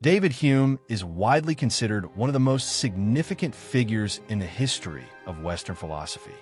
David Hume is widely considered one of the most significant figures in the history of Western philosophy.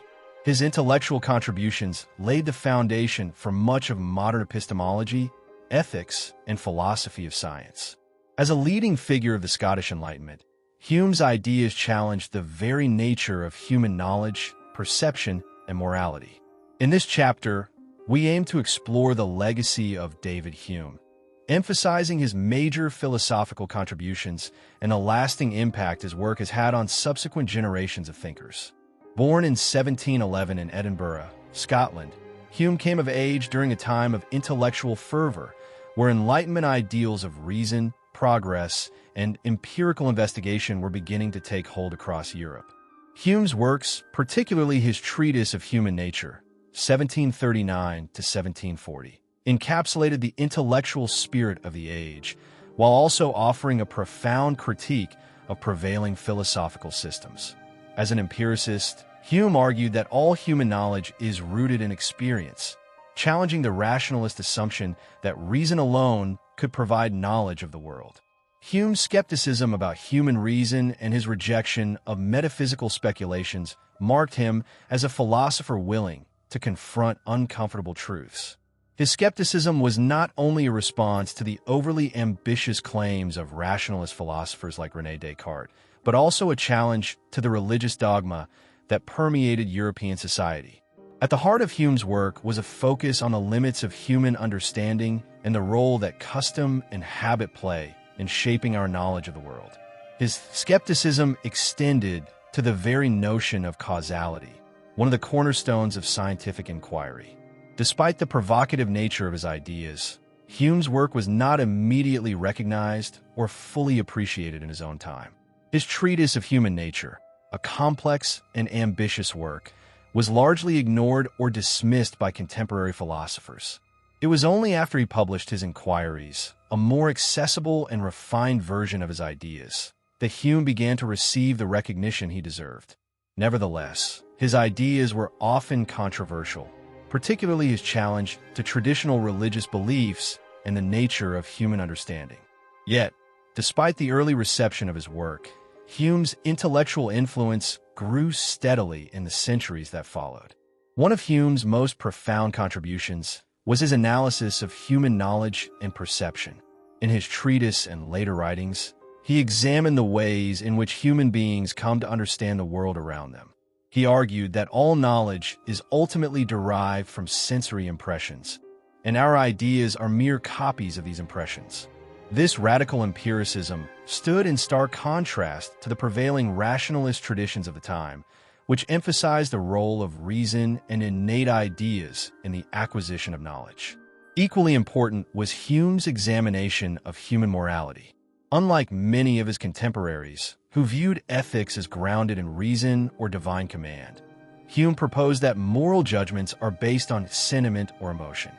His intellectual contributions laid the foundation for much of modern epistemology, ethics, and philosophy of science. As a leading figure of the Scottish Enlightenment, Hume's ideas challenged the very nature of human knowledge, perception, and morality. In this chapter, we aim to explore the legacy of David Hume, emphasizing his major philosophical contributions and the lasting impact his work has had on subsequent generations of thinkers. Born in 1711 in Edinburgh, Scotland, Hume came of age during a time of intellectual fervor where Enlightenment ideals of reason, progress, and empirical investigation were beginning to take hold across Europe. Hume's works, particularly his treatise of human nature, 1739 to 1740, encapsulated the intellectual spirit of the age, while also offering a profound critique of prevailing philosophical systems. As an empiricist, Hume argued that all human knowledge is rooted in experience, challenging the rationalist assumption that reason alone could provide knowledge of the world. Hume's skepticism about human reason and his rejection of metaphysical speculations marked him as a philosopher willing to confront uncomfortable truths. His skepticism was not only a response to the overly ambitious claims of rationalist philosophers like René Descartes, but also a challenge to the religious dogma that permeated European society. At the heart of Hume's work was a focus on the limits of human understanding and the role that custom and habit play in shaping our knowledge of the world. His skepticism extended to the very notion of causality, one of the cornerstones of scientific inquiry. Despite the provocative nature of his ideas, Hume's work was not immediately recognized or fully appreciated in his own time. His treatise of human nature, a complex and ambitious work, was largely ignored or dismissed by contemporary philosophers. It was only after he published his Inquiries, a more accessible and refined version of his ideas, that Hume began to receive the recognition he deserved. Nevertheless, his ideas were often controversial, particularly his challenge to traditional religious beliefs and the nature of human understanding. Yet, despite the early reception of his work, Hume's intellectual influence grew steadily in the centuries that followed. One of Hume's most profound contributions was his analysis of human knowledge and perception. In his treatise and later writings, he examined the ways in which human beings come to understand the world around them. He argued that all knowledge is ultimately derived from sensory impressions, and our ideas are mere copies of these impressions. This radical empiricism stood in stark contrast to the prevailing rationalist traditions of the time, which emphasized the role of reason and innate ideas in the acquisition of knowledge. Equally important was Hume's examination of human morality. Unlike many of his contemporaries, who viewed ethics as grounded in reason or divine command, Hume proposed that moral judgments are based on sentiment or emotion.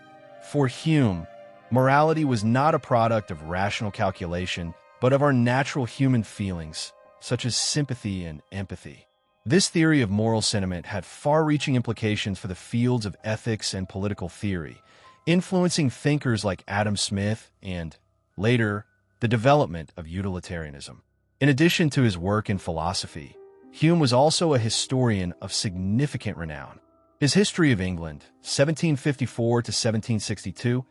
For Hume, morality was not a product of rational calculation, but of our natural human feelings, such as sympathy and empathy. This theory of moral sentiment had far-reaching implications for the fields of ethics and political theory, influencing thinkers like Adam Smith and, later, the development of utilitarianism. In addition to his work in philosophy, Hume was also a historian of significant renown. His History of England, 1754 to 1762,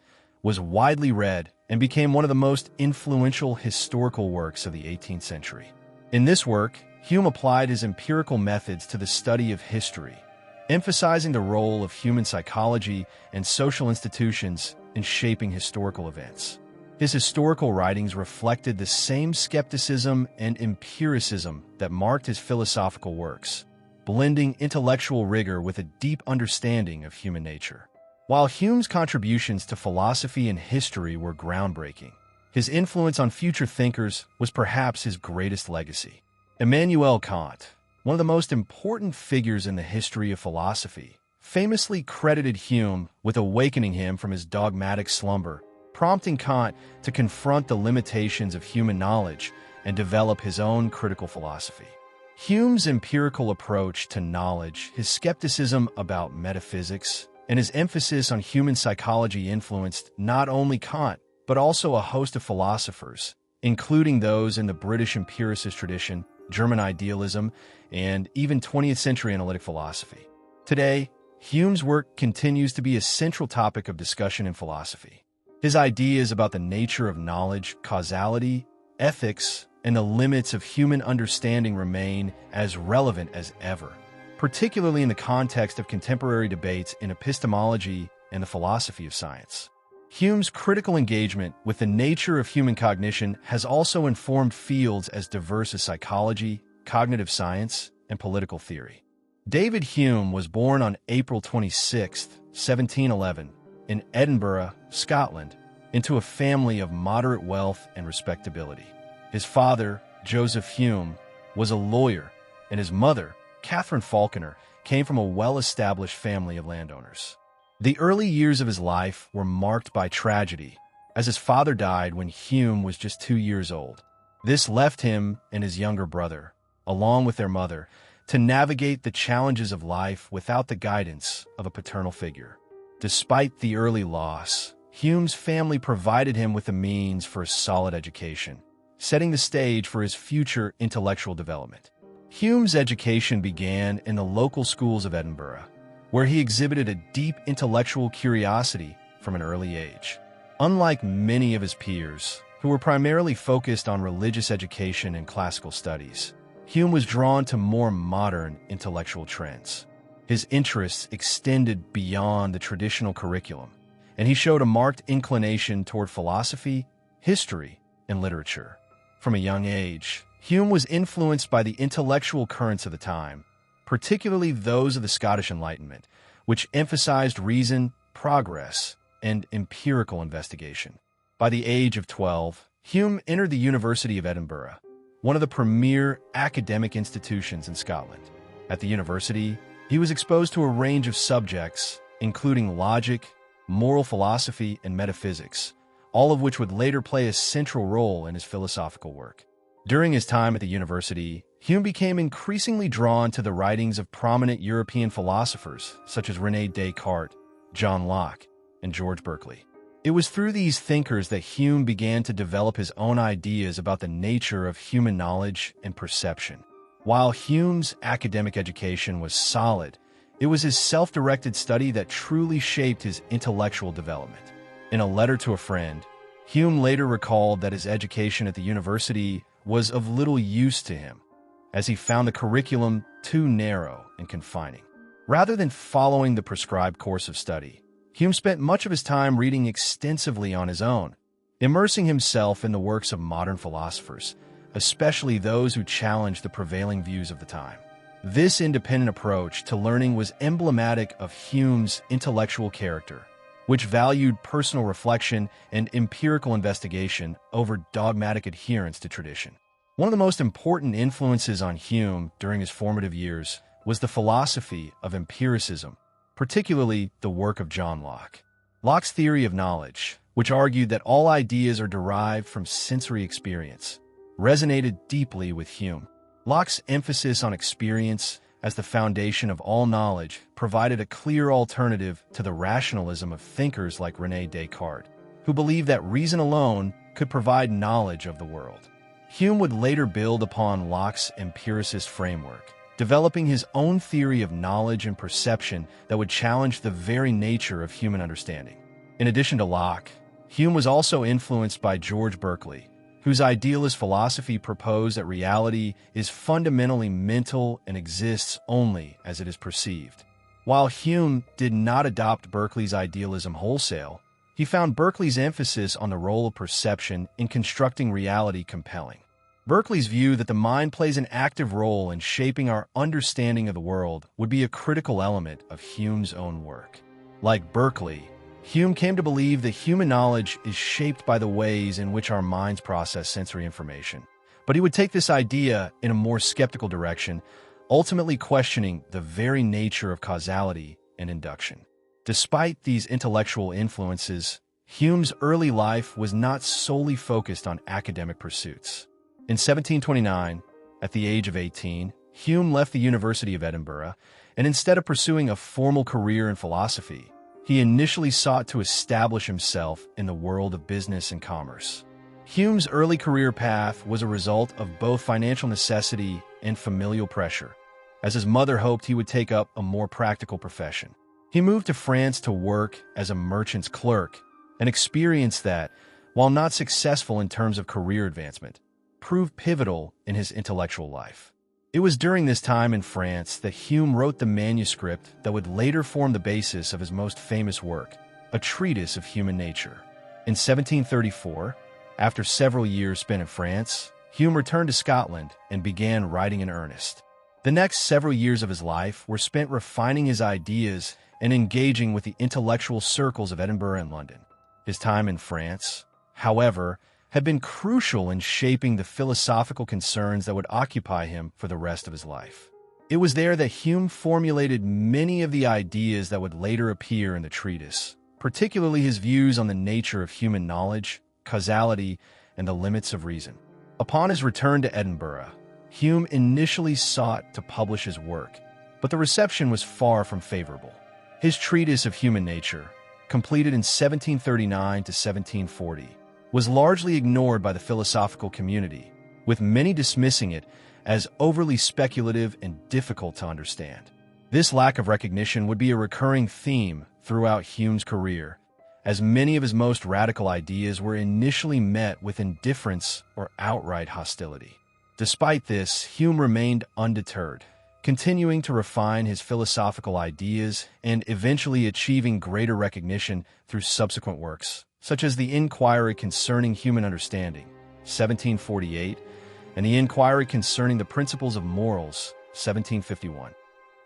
was widely read and became one of the most influential historical works of the 18th century. In this work, Hume applied his empirical methods to the study of history, emphasizing the role of human psychology and social institutions in shaping historical events. His historical writings reflected the same skepticism and empiricism that marked his philosophical works, blending intellectual rigor with a deep understanding of human nature. While Hume's contributions to philosophy and history were groundbreaking, his influence on future thinkers was perhaps his greatest legacy. Immanuel Kant, one of the most important figures in the history of philosophy, famously credited Hume with awakening him from his dogmatic slumber, prompting Kant to confront the limitations of human knowledge and develop his own critical philosophy. Hume's empirical approach to knowledge, his skepticism about metaphysics, and his emphasis on human psychology influenced not only Kant, but also a host of philosophers, including those in the British empiricist tradition, German idealism, and even 20th century analytic philosophy. Today, Hume's work continues to be a central topic of discussion in philosophy. His ideas about the nature of knowledge, causality, ethics, and the limits of human understanding remain as relevant as ever, particularly in the context of contemporary debates in epistemology and the philosophy of science. Hume's critical engagement with the nature of human cognition has also informed fields as diverse as psychology, cognitive science, and political theory. David Hume was born on April 26, 1711, in Edinburgh, Scotland, into a family of moderate wealth and respectability. His father, Joseph Hume, was a lawyer, and his mother, Catherine Falconer, came from a well-established family of landowners. The early years of his life were marked by tragedy, as his father died when Hume was just 2 years old. This left him and his younger brother, along with their mother, to navigate the challenges of life without the guidance of a paternal figure. Despite the early loss, Hume's family provided him with the means for a solid education, setting the stage for his future intellectual development. Hume's education began in the local schools of Edinburgh, where he exhibited a deep intellectual curiosity from an early age. Unlike many of his peers, who were primarily focused on religious education and classical studies, Hume was drawn to more modern intellectual trends. His interests extended beyond the traditional curriculum, and he showed a marked inclination toward philosophy, history, and literature. From a young age, Hume was influenced by the intellectual currents of the time, particularly those of the Scottish Enlightenment, which emphasized reason, progress, and empirical investigation. By the age of 12, Hume entered the University of Edinburgh, one of the premier academic institutions in Scotland. At the university, he was exposed to a range of subjects, including logic, moral philosophy, and metaphysics, all of which would later play a central role in his philosophical work. During his time at the university, Hume became increasingly drawn to the writings of prominent European philosophers such as René Descartes, John Locke, and George Berkeley. It was through these thinkers that Hume began to develop his own ideas about the nature of human knowledge and perception. While Hume's academic education was solid, it was his self-directed study that truly shaped his intellectual development. In a letter to a friend, Hume later recalled that his education at the university was of little use to him, as he found the curriculum too narrow and confining. Rather than following the prescribed course of study, Hume spent much of his time reading extensively on his own, immersing himself in the works of modern philosophers, especially those who challenged the prevailing views of the time. This independent approach to learning was emblematic of Hume's intellectual character, which valued personal reflection and empirical investigation over dogmatic adherence to tradition. One of the most important influences on Hume during his formative years was the philosophy of empiricism, particularly the work of John Locke. Locke's theory of knowledge, which argued that all ideas are derived from sensory experience, resonated deeply with Hume. Locke's emphasis on experience as the foundation of all knowledge provided a clear alternative to the rationalism of thinkers like René Descartes, who believed that reason alone could provide knowledge of the world. Hume would later build upon Locke's empiricist framework, developing his own theory of knowledge and perception that would challenge the very nature of human understanding. In addition to Locke, Hume was also influenced by George Berkeley, whose idealist philosophy proposed that reality is fundamentally mental and exists only as it is perceived. While Hume did not adopt Berkeley's idealism wholesale, he found Berkeley's emphasis on the role of perception in constructing reality compelling. Berkeley's view that the mind plays an active role in shaping our understanding of the world would be a critical element of Hume's own work. Like Berkeley, Hume came to believe that human knowledge is shaped by the ways in which our minds process sensory information. But he would take this idea in a more skeptical direction, ultimately questioning the very nature of causality and induction. Despite these intellectual influences, Hume's early life was not solely focused on academic pursuits. In 1729, at the age of 18, Hume left the University of Edinburgh, and instead of pursuing a formal career in philosophy, he initially sought to establish himself in the world of business and commerce. Hume's early career path was a result of both financial necessity and familial pressure, as his mother hoped he would take up a more practical profession. He moved to France to work as a merchant's clerk, an experience that, while not successful in terms of career advancement, proved pivotal in his intellectual life. It was during this time in France that Hume wrote the manuscript that would later form the basis of his most famous work, a treatise of human nature. In 1734, after several years spent in France, Hume returned to Scotland and began writing in earnest. The next several years of his life were spent refining his ideas and engaging with the intellectual circles of Edinburgh and London. His time in France, however, had been crucial in shaping the philosophical concerns that would occupy him for the rest of his life. It was there that Hume formulated many of the ideas that would later appear in the treatise, particularly his views on the nature of human knowledge, causality, and the limits of reason. Upon his return to Edinburgh, Hume initially sought to publish his work, but the reception was far from favorable. His treatise of human nature, completed in 1739 to 1740, was largely ignored by the philosophical community, with many dismissing it as overly speculative and difficult to understand. This lack of recognition would be a recurring theme throughout Hume's career, as many of his most radical ideas were initially met with indifference or outright hostility. Despite this, Hume remained undeterred, continuing to refine his philosophical ideas and eventually achieving greater recognition through subsequent works, such as the Inquiry Concerning Human Understanding, 1748, and the Inquiry Concerning the Principles of Morals, 1751.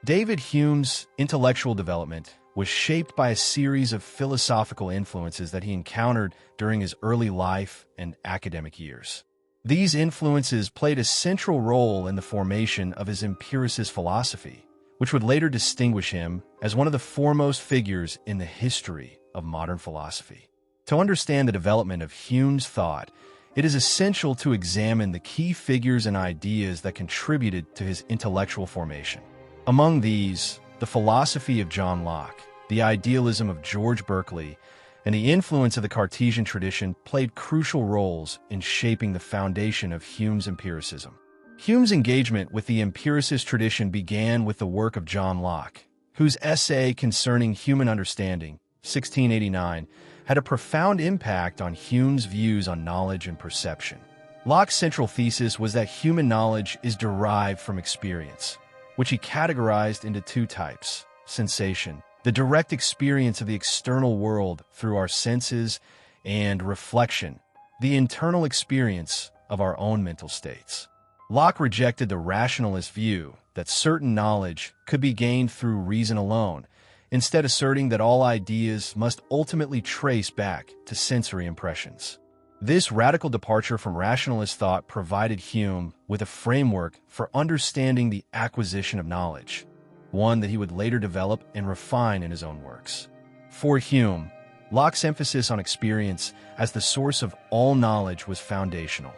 David Hume's intellectual development was shaped by a series of philosophical influences that he encountered during his early life and academic years. These influences played a central role in the formation of his empiricist philosophy, which would later distinguish him as one of the foremost figures in the history of modern philosophy. To understand the development of Hume's thought, it is essential to examine the key figures and ideas that contributed to his intellectual formation. Among these, the philosophy of John Locke, the idealism of George Berkeley, and the influence of the Cartesian tradition played crucial roles in shaping the foundation of Hume's empiricism. Hume's engagement with the empiricist tradition began with the work of John Locke, whose essay concerning human understanding, 1689, had a profound impact on Hume's views on knowledge and perception. Locke's central thesis was that human knowledge is derived from experience, which he categorized into two types: sensation, the direct experience of the external world through our senses, and reflection, the internal experience of our own mental states. Locke rejected the rationalist view that certain knowledge could be gained through reason alone, instead asserting that all ideas must ultimately trace back to sensory impressions. This radical departure from rationalist thought provided Hume with a framework for understanding the acquisition of knowledge, one that he would later develop and refine in his own works. For Hume, Locke's emphasis on experience as the source of all knowledge was foundational.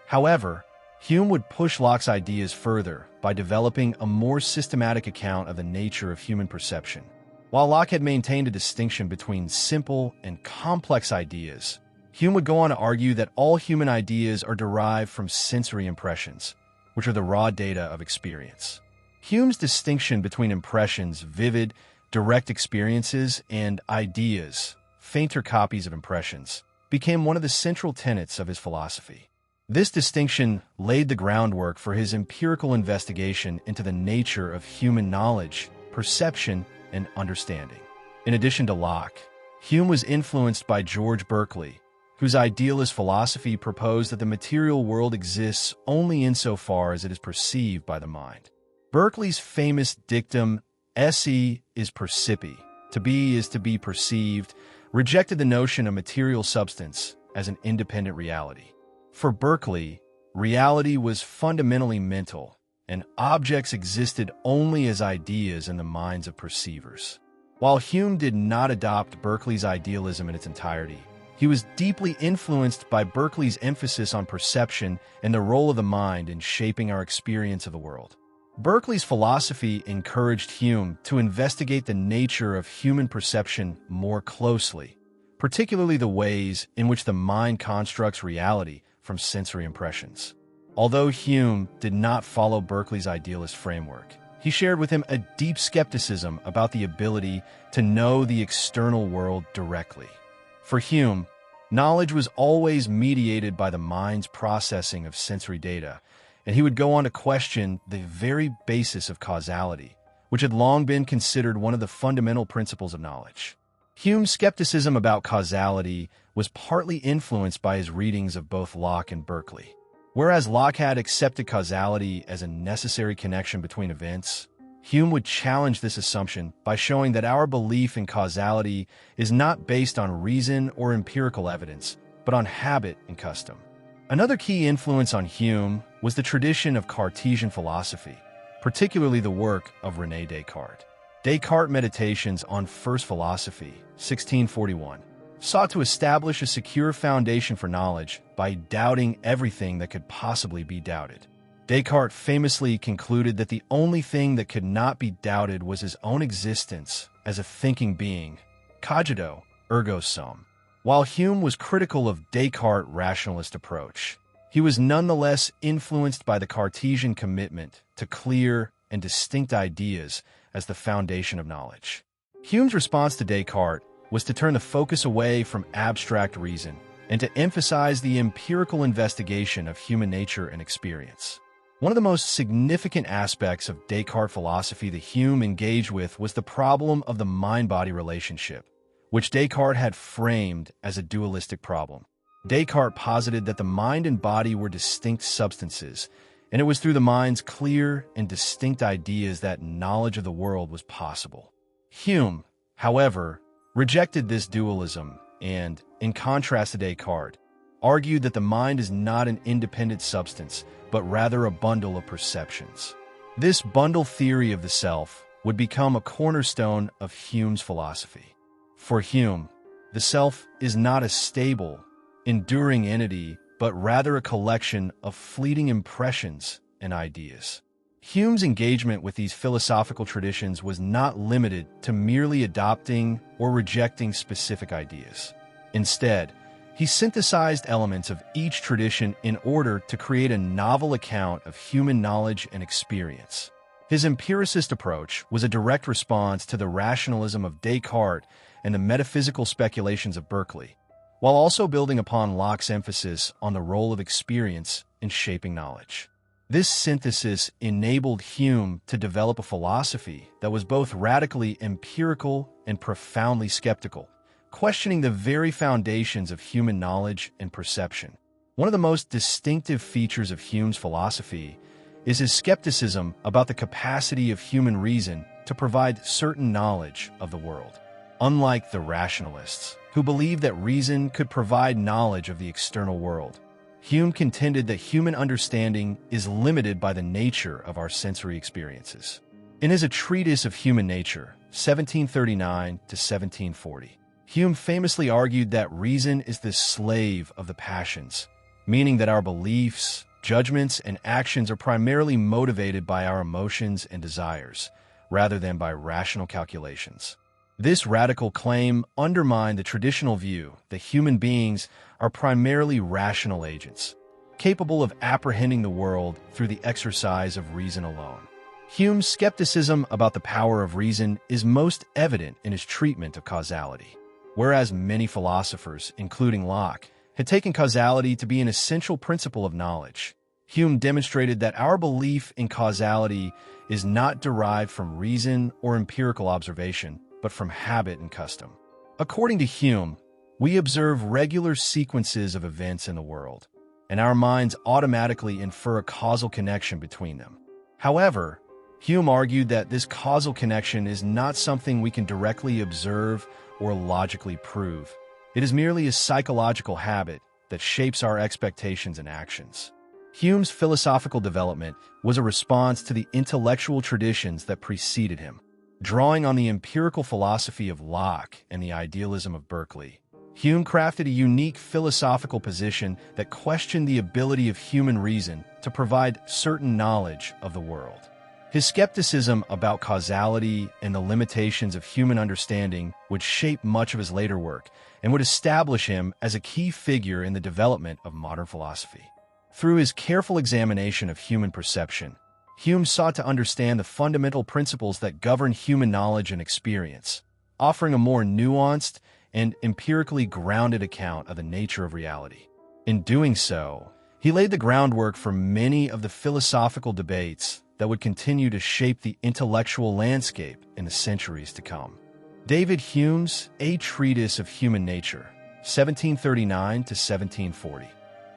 However, Hume would push Locke's ideas further by developing a more systematic account of the nature of human perception. While Locke had maintained a distinction between simple and complex ideas, Hume would go on to argue that all human ideas are derived from sensory impressions, which are the raw data of experience. Hume's distinction between impressions, vivid, direct experiences, and ideas, fainter copies of impressions, became one of the central tenets of his philosophy. This distinction laid the groundwork for his empirical investigation into the nature of human knowledge, perception, and understanding. In addition to Locke, Hume was influenced by George Berkeley, whose idealist philosophy proposed that the material world exists only insofar as it is perceived by the mind. Berkeley's famous dictum, esse is percipi, to be is to be perceived, rejected the notion of material substance as an independent reality. For Berkeley, reality was fundamentally mental, and objects existed only as ideas in the minds of perceivers. While Hume did not adopt Berkeley's idealism in its entirety, he was deeply influenced by Berkeley's emphasis on perception and the role of the mind in shaping our experience of the world. Berkeley's philosophy encouraged Hume to investigate the nature of human perception more closely, particularly the ways in which the mind constructs reality from sensory impressions. Although Hume did not follow Berkeley's idealist framework, he shared with him a deep skepticism about the ability to know the external world directly. For Hume, knowledge was always mediated by the mind's processing of sensory data, and he would go on to question the very basis of causality, which had long been considered one of the fundamental principles of knowledge. Hume's skepticism about causality was partly influenced by his readings of both Locke and Berkeley. Whereas Locke had accepted causality as a necessary connection between events, Hume would challenge this assumption by showing that our belief in causality is not based on reason or empirical evidence, but on habit and custom. Another key influence on Hume was the tradition of Cartesian philosophy, particularly the work of René Descartes. Descartes' Meditations on First Philosophy, 1641, sought to establish a secure foundation for knowledge by doubting everything that could possibly be doubted. Descartes famously concluded that the only thing that could not be doubted was his own existence as a thinking being, cogito ergo sum. While Hume was critical of Descartes' rationalist approach, he was nonetheless influenced by the Cartesian commitment to clear and distinct ideas as the foundation of knowledge. Hume's response to Descartes was to turn the focus away from abstract reason and to emphasize the empirical investigation of human nature and experience. One of the most significant aspects of Descartes' philosophy that Hume engaged with was the problem of the mind-body relationship, which Descartes had framed as a dualistic problem. Descartes posited that the mind and body were distinct substances, and it was through the mind's clear and distinct ideas that knowledge of the world was possible. Hume, however, rejected this dualism and, in contrast to Descartes, argued that the mind is not an independent substance, but rather a bundle of perceptions. This bundle theory of the self would become a cornerstone of Hume's philosophy. For Hume, the self is not a stable, enduring entity, but rather a collection of fleeting impressions and ideas. Hume's engagement with these philosophical traditions was not limited to merely adopting or rejecting specific ideas. Instead, he synthesized elements of each tradition in order to create a novel account of human knowledge and experience. His empiricist approach was a direct response to the rationalism of Descartes and the metaphysical speculations of Berkeley, while also building upon Locke's emphasis on the role of experience in shaping knowledge. This synthesis enabled Hume to develop a philosophy that was both radically empirical and profoundly skeptical, questioning the very foundations of human knowledge and perception. One of the most distinctive features of Hume's philosophy is his skepticism about the capacity of human reason to provide certain knowledge of the world. Unlike the rationalists, who believed that reason could provide knowledge of the external world, Hume contended that human understanding is limited by the nature of our sensory experiences. In his A Treatise of Human Nature, 1739 to 1740, Hume famously argued that reason is the slave of the passions, meaning that our beliefs, judgments, and actions are primarily motivated by our emotions and desires, rather than by rational calculations. This radical claim undermined the traditional view that human beings are primarily rational agents, capable of apprehending the world through the exercise of reason alone. Hume's skepticism about the power of reason is most evident in his treatment of causality. Whereas many philosophers, including Locke, had taken causality to be an essential principle of knowledge, Hume demonstrated that our belief in causality is not derived from reason or empirical observation, but from habit and custom. According to Hume, we observe regular sequences of events in the world, and our minds automatically infer a causal connection between them. However, Hume argued that this causal connection is not something we can directly observe or logically prove. It is merely a psychological habit that shapes our expectations and actions. Hume's philosophical development was a response to the intellectual traditions that preceded him. Drawing on the empirical philosophy of Locke and the idealism of Berkeley, Hume crafted a unique philosophical position that questioned the ability of human reason to provide certain knowledge of the world. His skepticism about causality and the limitations of human understanding would shape much of his later work, and would establish him as a key figure in the development of modern philosophy. Through his careful examination of human perception, Hume sought to understand the fundamental principles that govern human knowledge and experience, offering a more nuanced and empirically grounded account of the nature of reality. In doing so, he laid the groundwork for many of the philosophical debates that would continue to shape the intellectual landscape in the centuries to come. David Hume's A Treatise of Human Nature, 1739 to 1740,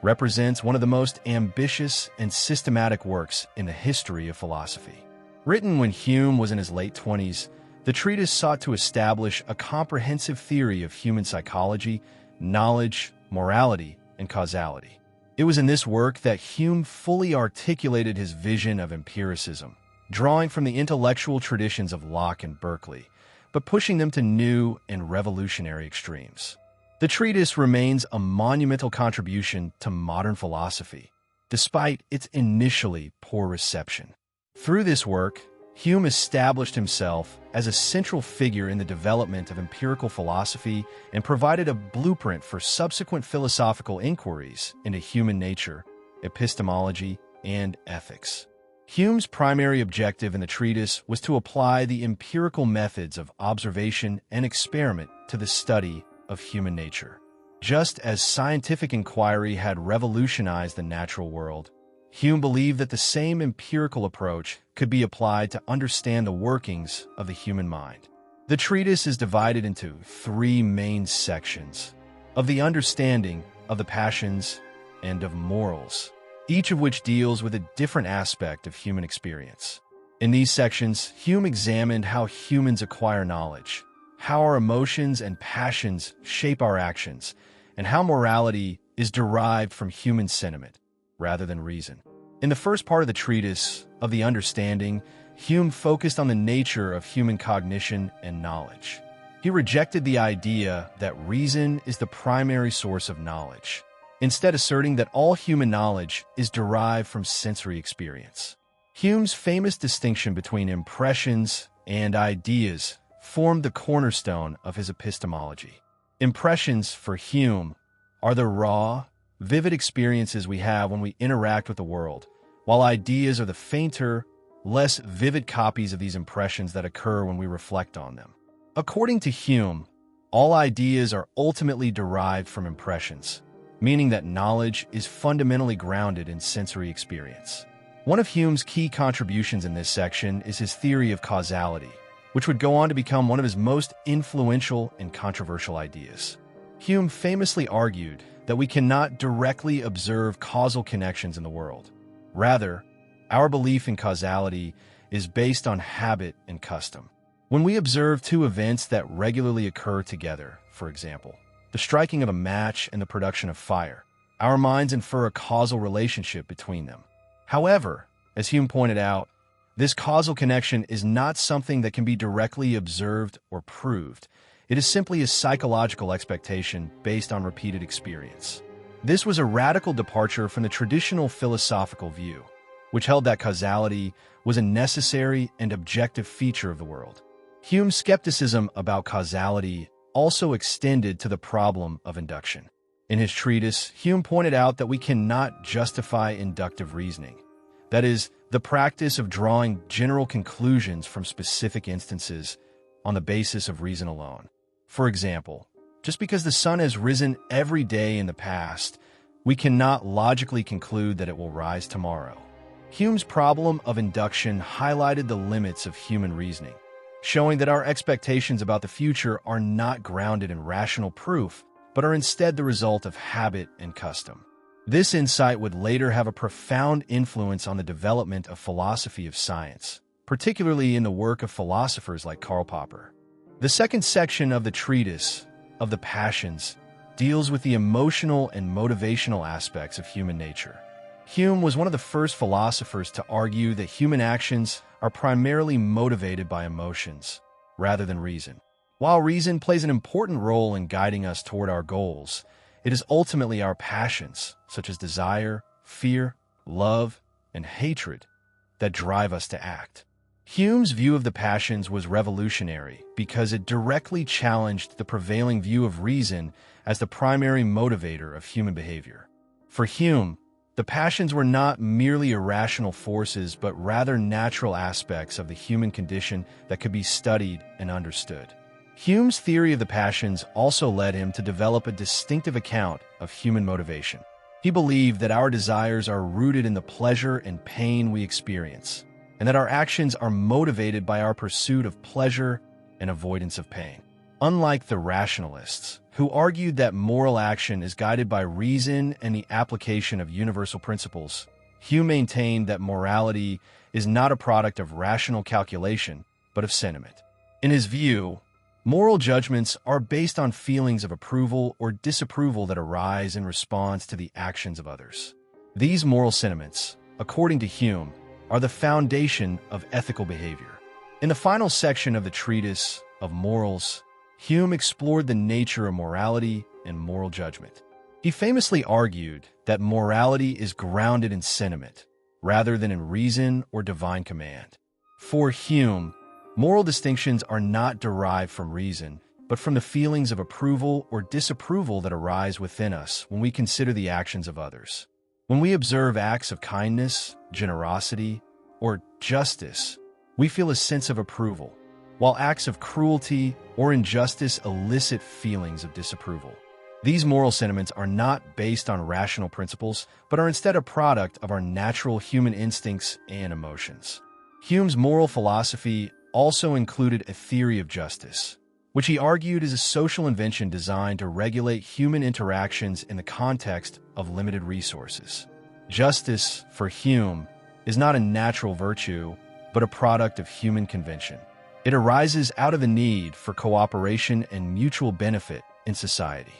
represents one of the most ambitious and systematic works in the history of philosophy. Written when Hume was in his late 20s, the treatise sought to establish a comprehensive theory of human psychology, knowledge, morality, and causality. It was in this work that Hume fully articulated his vision of empiricism, drawing from the intellectual traditions of Locke and Berkeley, but pushing them to new and revolutionary extremes. The treatise remains a monumental contribution to modern philosophy, despite its initially poor reception. Through this work, Hume established himself as a central figure in the development of empirical philosophy and provided a blueprint for subsequent philosophical inquiries into human nature, epistemology, and ethics. Hume's primary objective in the treatise was to apply the empirical methods of observation and experiment to the study of human nature. Just as scientific inquiry had revolutionized the natural world, Hume believed that the same empirical approach could be applied to understand the workings of the human mind. The treatise is divided into three main sections: of the understanding, of the passions, and of morals, each of which deals with a different aspect of human experience. In these sections, Hume examined how humans acquire knowledge, how our emotions and passions shape our actions, and how morality is derived from human sentiment rather than reason. In the first part of the treatise, of the understanding, Hume focused on the nature of human cognition and knowledge. He rejected the idea that reason is the primary source of knowledge, instead asserting that all human knowledge is derived from sensory experience. Hume's famous distinction between impressions and ideas formed the cornerstone of his epistemology. Impressions, for Hume, are the raw, vivid experiences we have when we interact with the world, while ideas are the fainter, less vivid copies of these impressions that occur when we reflect on them. According to Hume, all ideas are ultimately derived from impressions, meaning that knowledge is fundamentally grounded in sensory experience. One of Hume's key contributions in this section is his theory of causality, which would go on to become one of his most influential and controversial ideas. Hume famously argued that we cannot directly observe causal connections in the world. Rather, our belief in causality is based on habit and custom. When we observe two events that regularly occur together, for example, the striking of a match and the production of fire, our minds infer a causal relationship between them. However, as Hume pointed out, this causal connection is not something that can be directly observed or proved. It is simply a psychological expectation based on repeated experience. This was a radical departure from the traditional philosophical view, which held that causality was a necessary and objective feature of the world. Hume's skepticism about causality also extended to the problem of induction. In his treatise, Hume pointed out that we cannot justify inductive reasoning, that is, the practice of drawing general conclusions from specific instances on the basis of reason alone. For example, just because the sun has risen every day in the past, we cannot logically conclude that it will rise tomorrow. Hume's problem of induction highlighted the limits of human reasoning, showing that our expectations about the future are not grounded in rational proof, but are instead the result of habit and custom. This insight would later have a profound influence on the development of philosophy of science, particularly in the work of philosophers like Karl Popper. The second section of the treatise, of the passions, deals with the emotional and motivational aspects of human nature. Hume was one of the first philosophers to argue that human actions are primarily motivated by emotions, rather than reason. While reason plays an important role in guiding us toward our goals, it is ultimately our passions, such as desire, fear, love, and hatred, that drive us to act. Hume's view of the passions was revolutionary because it directly challenged the prevailing view of reason as the primary motivator of human behavior. For Hume, the passions were not merely irrational forces but rather natural aspects of the human condition that could be studied and understood. Hume's theory of the passions also led him to develop a distinctive account of human motivation. He believed that our desires are rooted in the pleasure and pain we experience, and that our actions are motivated by our pursuit of pleasure and avoidance of pain. Unlike the rationalists, who argued that moral action is guided by reason and the application of universal principles, Hume maintained that morality is not a product of rational calculation, but of sentiment. In his view, moral judgments are based on feelings of approval or disapproval that arise in response to the actions of others. These moral sentiments, according to Hume, are the foundation of ethical behavior. In the final section of the treatise of Morals, Hume explored the nature of morality and moral judgment. He famously argued that morality is grounded in sentiment, rather than in reason or divine command. For Hume, moral distinctions are not derived from reason, but from the feelings of approval or disapproval that arise within us when we consider the actions of others. When we observe acts of kindness, generosity, or justice, we feel a sense of approval, while acts of cruelty or injustice elicit feelings of disapproval. These moral sentiments are not based on rational principles, but are instead a product of our natural human instincts and emotions. Hume's moral philosophy also included a theory of justice, which he argued is a social invention designed to regulate human interactions in the context of limited resources. Justice, for Hume, is not a natural virtue, but a product of human convention. It arises out of the need for cooperation and mutual benefit in society.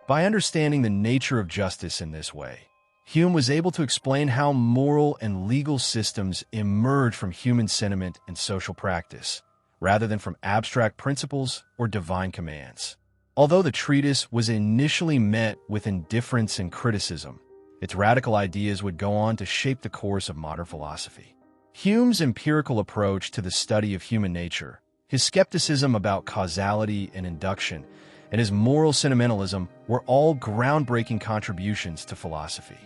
By understanding the nature of justice in this way, Hume was able to explain how moral and legal systems emerge from human sentiment and social practice, rather than from abstract principles or divine commands. Although the treatise was initially met with indifference and criticism, its radical ideas would go on to shape the course of modern philosophy. Hume's empirical approach to the study of human nature, his skepticism about causality and induction, and his moral sentimentalism were all groundbreaking contributions to philosophy.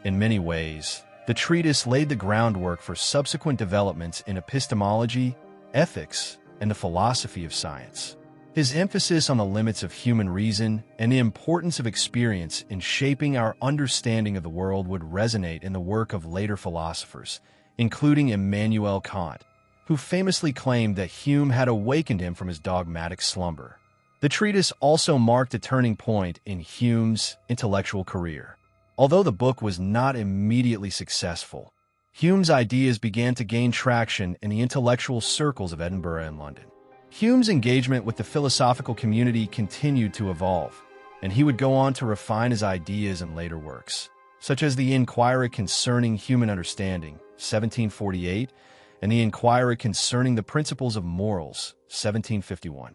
In many ways, the treatise laid the groundwork for subsequent developments in epistemology, ethics, and the philosophy of science. His emphasis on the limits of human reason and the importance of experience in shaping our understanding of the world would resonate in the work of later philosophers, including Immanuel Kant, who famously claimed that Hume had awakened him from his dogmatic slumber. The treatise also marked a turning point in Hume's intellectual career. Although the book was not immediately successful, Hume's ideas began to gain traction in the intellectual circles of Edinburgh and London. Hume's engagement with the philosophical community continued to evolve, and he would go on to refine his ideas in later works, such as the Inquiry Concerning Human Understanding, 1748, and the Inquiry Concerning the Principles of Morals, 1751.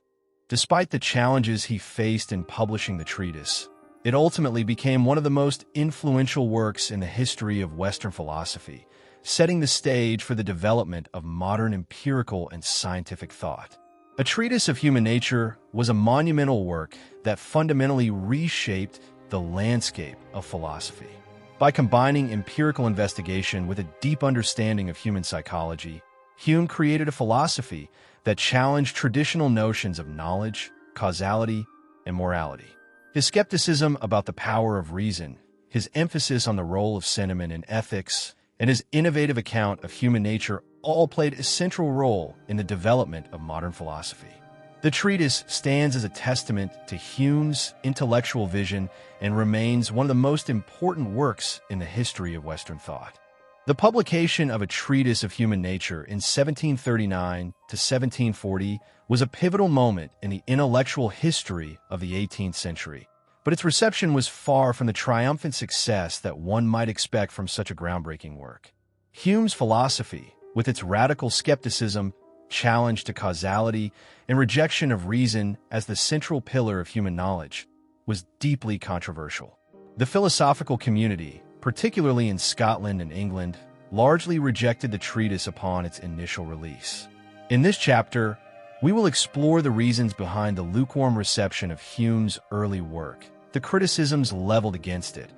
Despite the challenges he faced in publishing the treatise, it ultimately became one of the most influential works in the history of Western philosophy, setting the stage for the development of modern empirical and scientific thought. A Treatise of Human Nature was a monumental work that fundamentally reshaped the landscape of philosophy. By combining empirical investigation with a deep understanding of human psychology, Hume created a philosophy that challenged traditional notions of knowledge, causality, and morality. His skepticism about the power of reason, his emphasis on the role of sentiment in ethics, and his innovative account of human nature all played a central role in the development of modern philosophy. The treatise stands as a testament to Hume's intellectual vision and remains one of the most important works in the history of Western thought. The publication of A Treatise of Human Nature in 1739 to 1740 was a pivotal moment in the intellectual history of the 18th century, but its reception was far from the triumphant success that one might expect from such a groundbreaking work. Hume's philosophy, with its radical skepticism, challenge to causality, and rejection of reason as the central pillar of human knowledge, was deeply controversial. The philosophical community, particularly in Scotland and England, largely rejected the treatise upon its initial release. In this chapter, we will explore the reasons behind the lukewarm reception of Hume's early work, the criticisms leveled against it,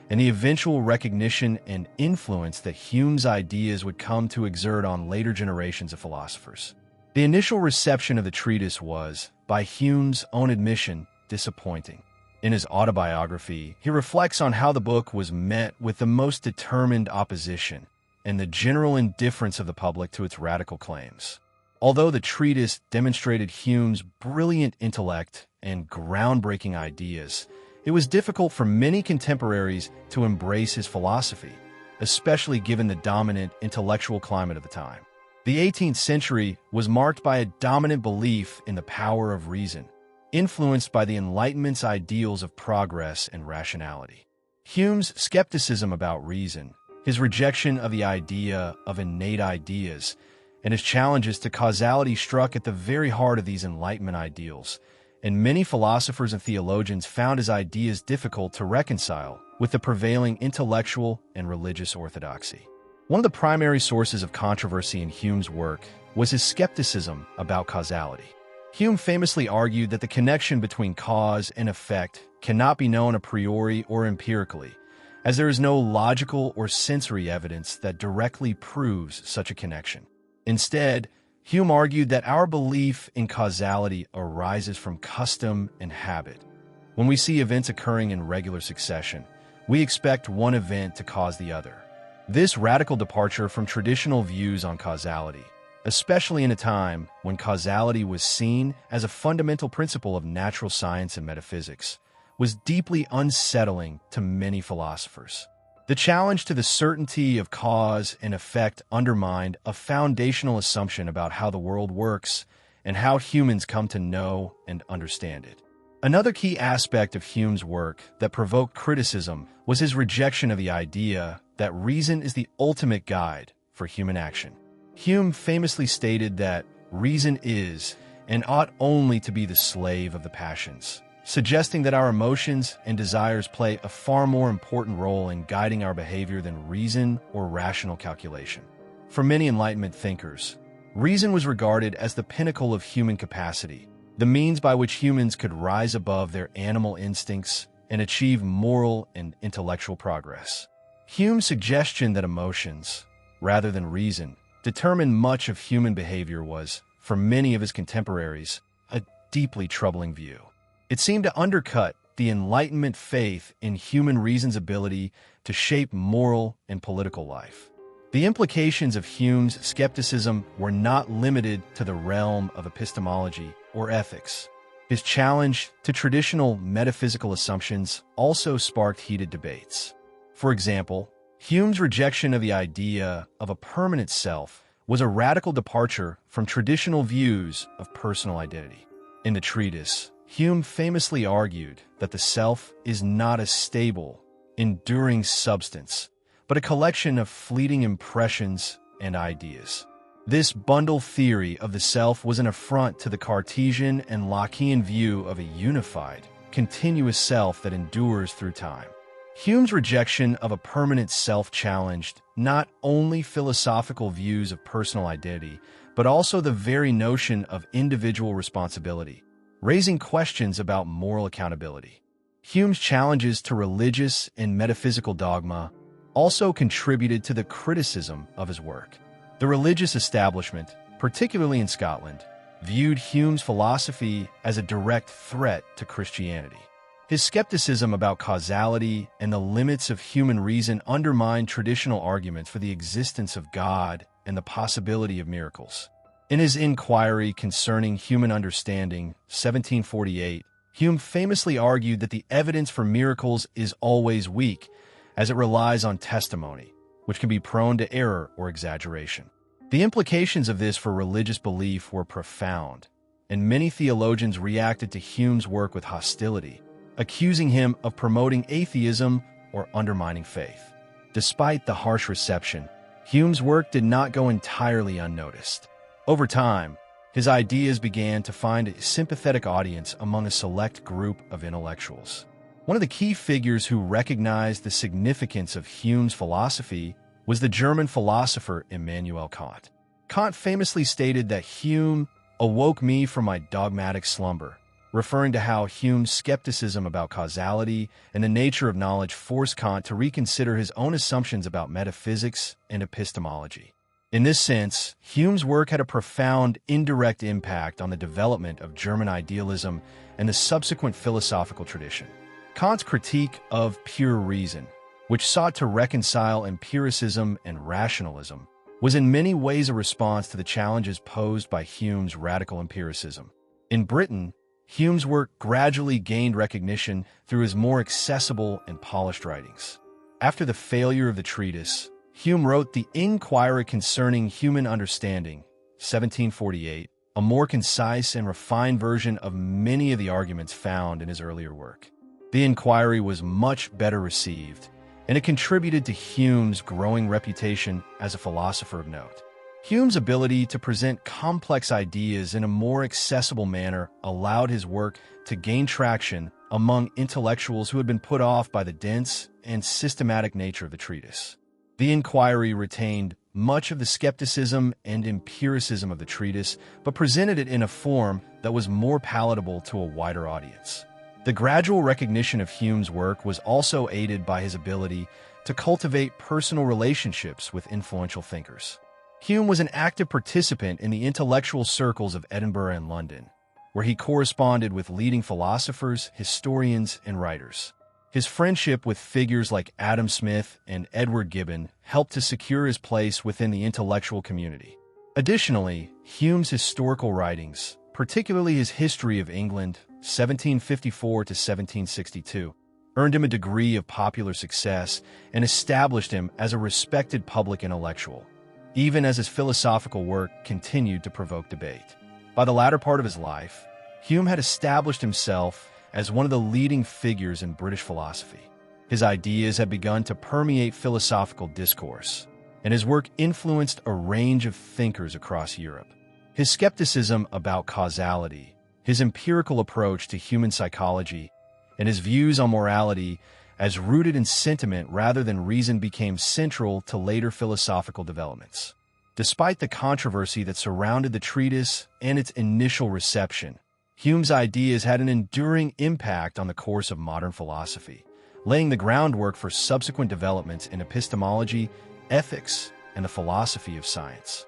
and the eventual recognition and influence that Hume's ideas would come to exert on later generations of philosophers. The initial reception of the treatise was, by Hume's own admission, disappointing. In his autobiography, he reflects on how the book was met with the most determined opposition and the general indifference of the public to its radical claims. Although the treatise demonstrated Hume's brilliant intellect and groundbreaking ideas, it was difficult for many contemporaries to embrace his philosophy, especially given the dominant intellectual climate of the time. The 18th century was marked by a dominant belief in the power of reason, influenced by the Enlightenment's ideals of progress and rationality. Hume's skepticism about reason, his rejection of the idea of innate ideas, and his challenges to causality struck at the very heart of these Enlightenment ideals, and many philosophers and theologians found his ideas difficult to reconcile with the prevailing intellectual and religious orthodoxy. One of the primary sources of controversy in Hume's work was his skepticism about causality. Hume famously argued that the connection between cause and effect cannot be known a priori or empirically, as there is no logical or sensory evidence that directly proves such a connection. Instead, Hume argued that our belief in causality arises from custom and habit. When we see events occurring in regular succession, we expect one event to cause the other. This radical departure from traditional views on causality, especially in a time when causality was seen as a fundamental principle of natural science and metaphysics, was deeply unsettling to many philosophers. The challenge to the certainty of cause and effect undermined a foundational assumption about how the world works and how humans come to know and understand it. Another key aspect of Hume's work that provoked criticism was his rejection of the idea that reason is the ultimate guide for human action. Hume famously stated that reason is and ought only to be the slave of the passions, suggesting that our emotions and desires play a far more important role in guiding our behavior than reason or rational calculation. For many Enlightenment thinkers, reason was regarded as the pinnacle of human capacity, the means by which humans could rise above their animal instincts and achieve moral and intellectual progress. Hume's suggestion that emotions, rather than reason, determine much of human behavior was, for many of his contemporaries, a deeply troubling view. It seemed to undercut the Enlightenment faith in human reason's ability to shape moral and political life. The implications of Hume's skepticism were not limited to the realm of epistemology or ethics. His challenge to traditional metaphysical assumptions also sparked heated debates. For example, Hume's rejection of the idea of a permanent self was a radical departure from traditional views of personal identity. In the treatise, Hume famously argued that the self is not a stable, enduring substance, but a collection of fleeting impressions and ideas. This bundle theory of the self was an affront to the Cartesian and Lockean view of a unified, continuous self that endures through time. Hume's rejection of a permanent self challenged not only philosophical views of personal identity, but also the very notion of individual responsibility, raising questions about moral accountability. Hume's challenges to religious and metaphysical dogma also contributed to the criticism of his work. The religious establishment, particularly in Scotland, viewed Hume's philosophy as a direct threat to Christianity. His skepticism about causality and the limits of human reason undermined traditional arguments for the existence of God and the possibility of miracles. In his Inquiry Concerning Human Understanding, 1748, Hume famously argued that the evidence for miracles is always weak, as it relies on testimony, which can be prone to error or exaggeration. The implications of this for religious belief were profound, and many theologians reacted to Hume's work with hostility, accusing him of promoting atheism or undermining faith. Despite the harsh reception, Hume's work did not go entirely unnoticed. Over time, his ideas began to find a sympathetic audience among a select group of intellectuals. One of the key figures who recognized the significance of Hume's philosophy was the German philosopher Immanuel Kant. Kant famously stated that Hume awoke me from my dogmatic slumber, referring to how Hume's skepticism about causality and the nature of knowledge forced Kant to reconsider his own assumptions about metaphysics and epistemology. In this sense, Hume's work had a profound indirect impact on the development of German idealism and the subsequent philosophical tradition. Kant's critique of pure reason, which sought to reconcile empiricism and rationalism, was in many ways a response to the challenges posed by Hume's radical empiricism. In Britain, Hume's work gradually gained recognition through his more accessible and polished writings. After the failure of the treatise, Hume wrote The Inquiry Concerning Human Understanding, 1748, a more concise and refined version of many of the arguments found in his earlier work. The Inquiry was much better received, and it contributed to Hume's growing reputation as a philosopher of note. Hume's ability to present complex ideas in a more accessible manner allowed his work to gain traction among intellectuals who had been put off by the dense and systematic nature of the treatise. The Inquiry retained much of the skepticism and empiricism of the treatise, but presented it in a form that was more palatable to a wider audience. The gradual recognition of Hume's work was also aided by his ability to cultivate personal relationships with influential thinkers. Hume was an active participant in the intellectual circles of Edinburgh and London, where he corresponded with leading philosophers, historians, and writers. His friendship with figures like Adam Smith and Edward Gibbon helped to secure his place within the intellectual community. Additionally, Hume's historical writings, particularly his History of England, 1754 to 1762, earned him a degree of popular success and established him as a respected public intellectual, even as his philosophical work continued to provoke debate. By the latter part of his life, Hume had established himself as one of the leading figures in British philosophy. His ideas had begun to permeate philosophical discourse, and his work influenced a range of thinkers across Europe. His skepticism about causality, his empirical approach to human psychology, and his views on morality as rooted in sentiment rather than reason became central to later philosophical developments. Despite the controversy that surrounded the treatise and its initial reception, Hume's ideas had an enduring impact on the course of modern philosophy, laying the groundwork for subsequent developments in epistemology, ethics, and the philosophy of science.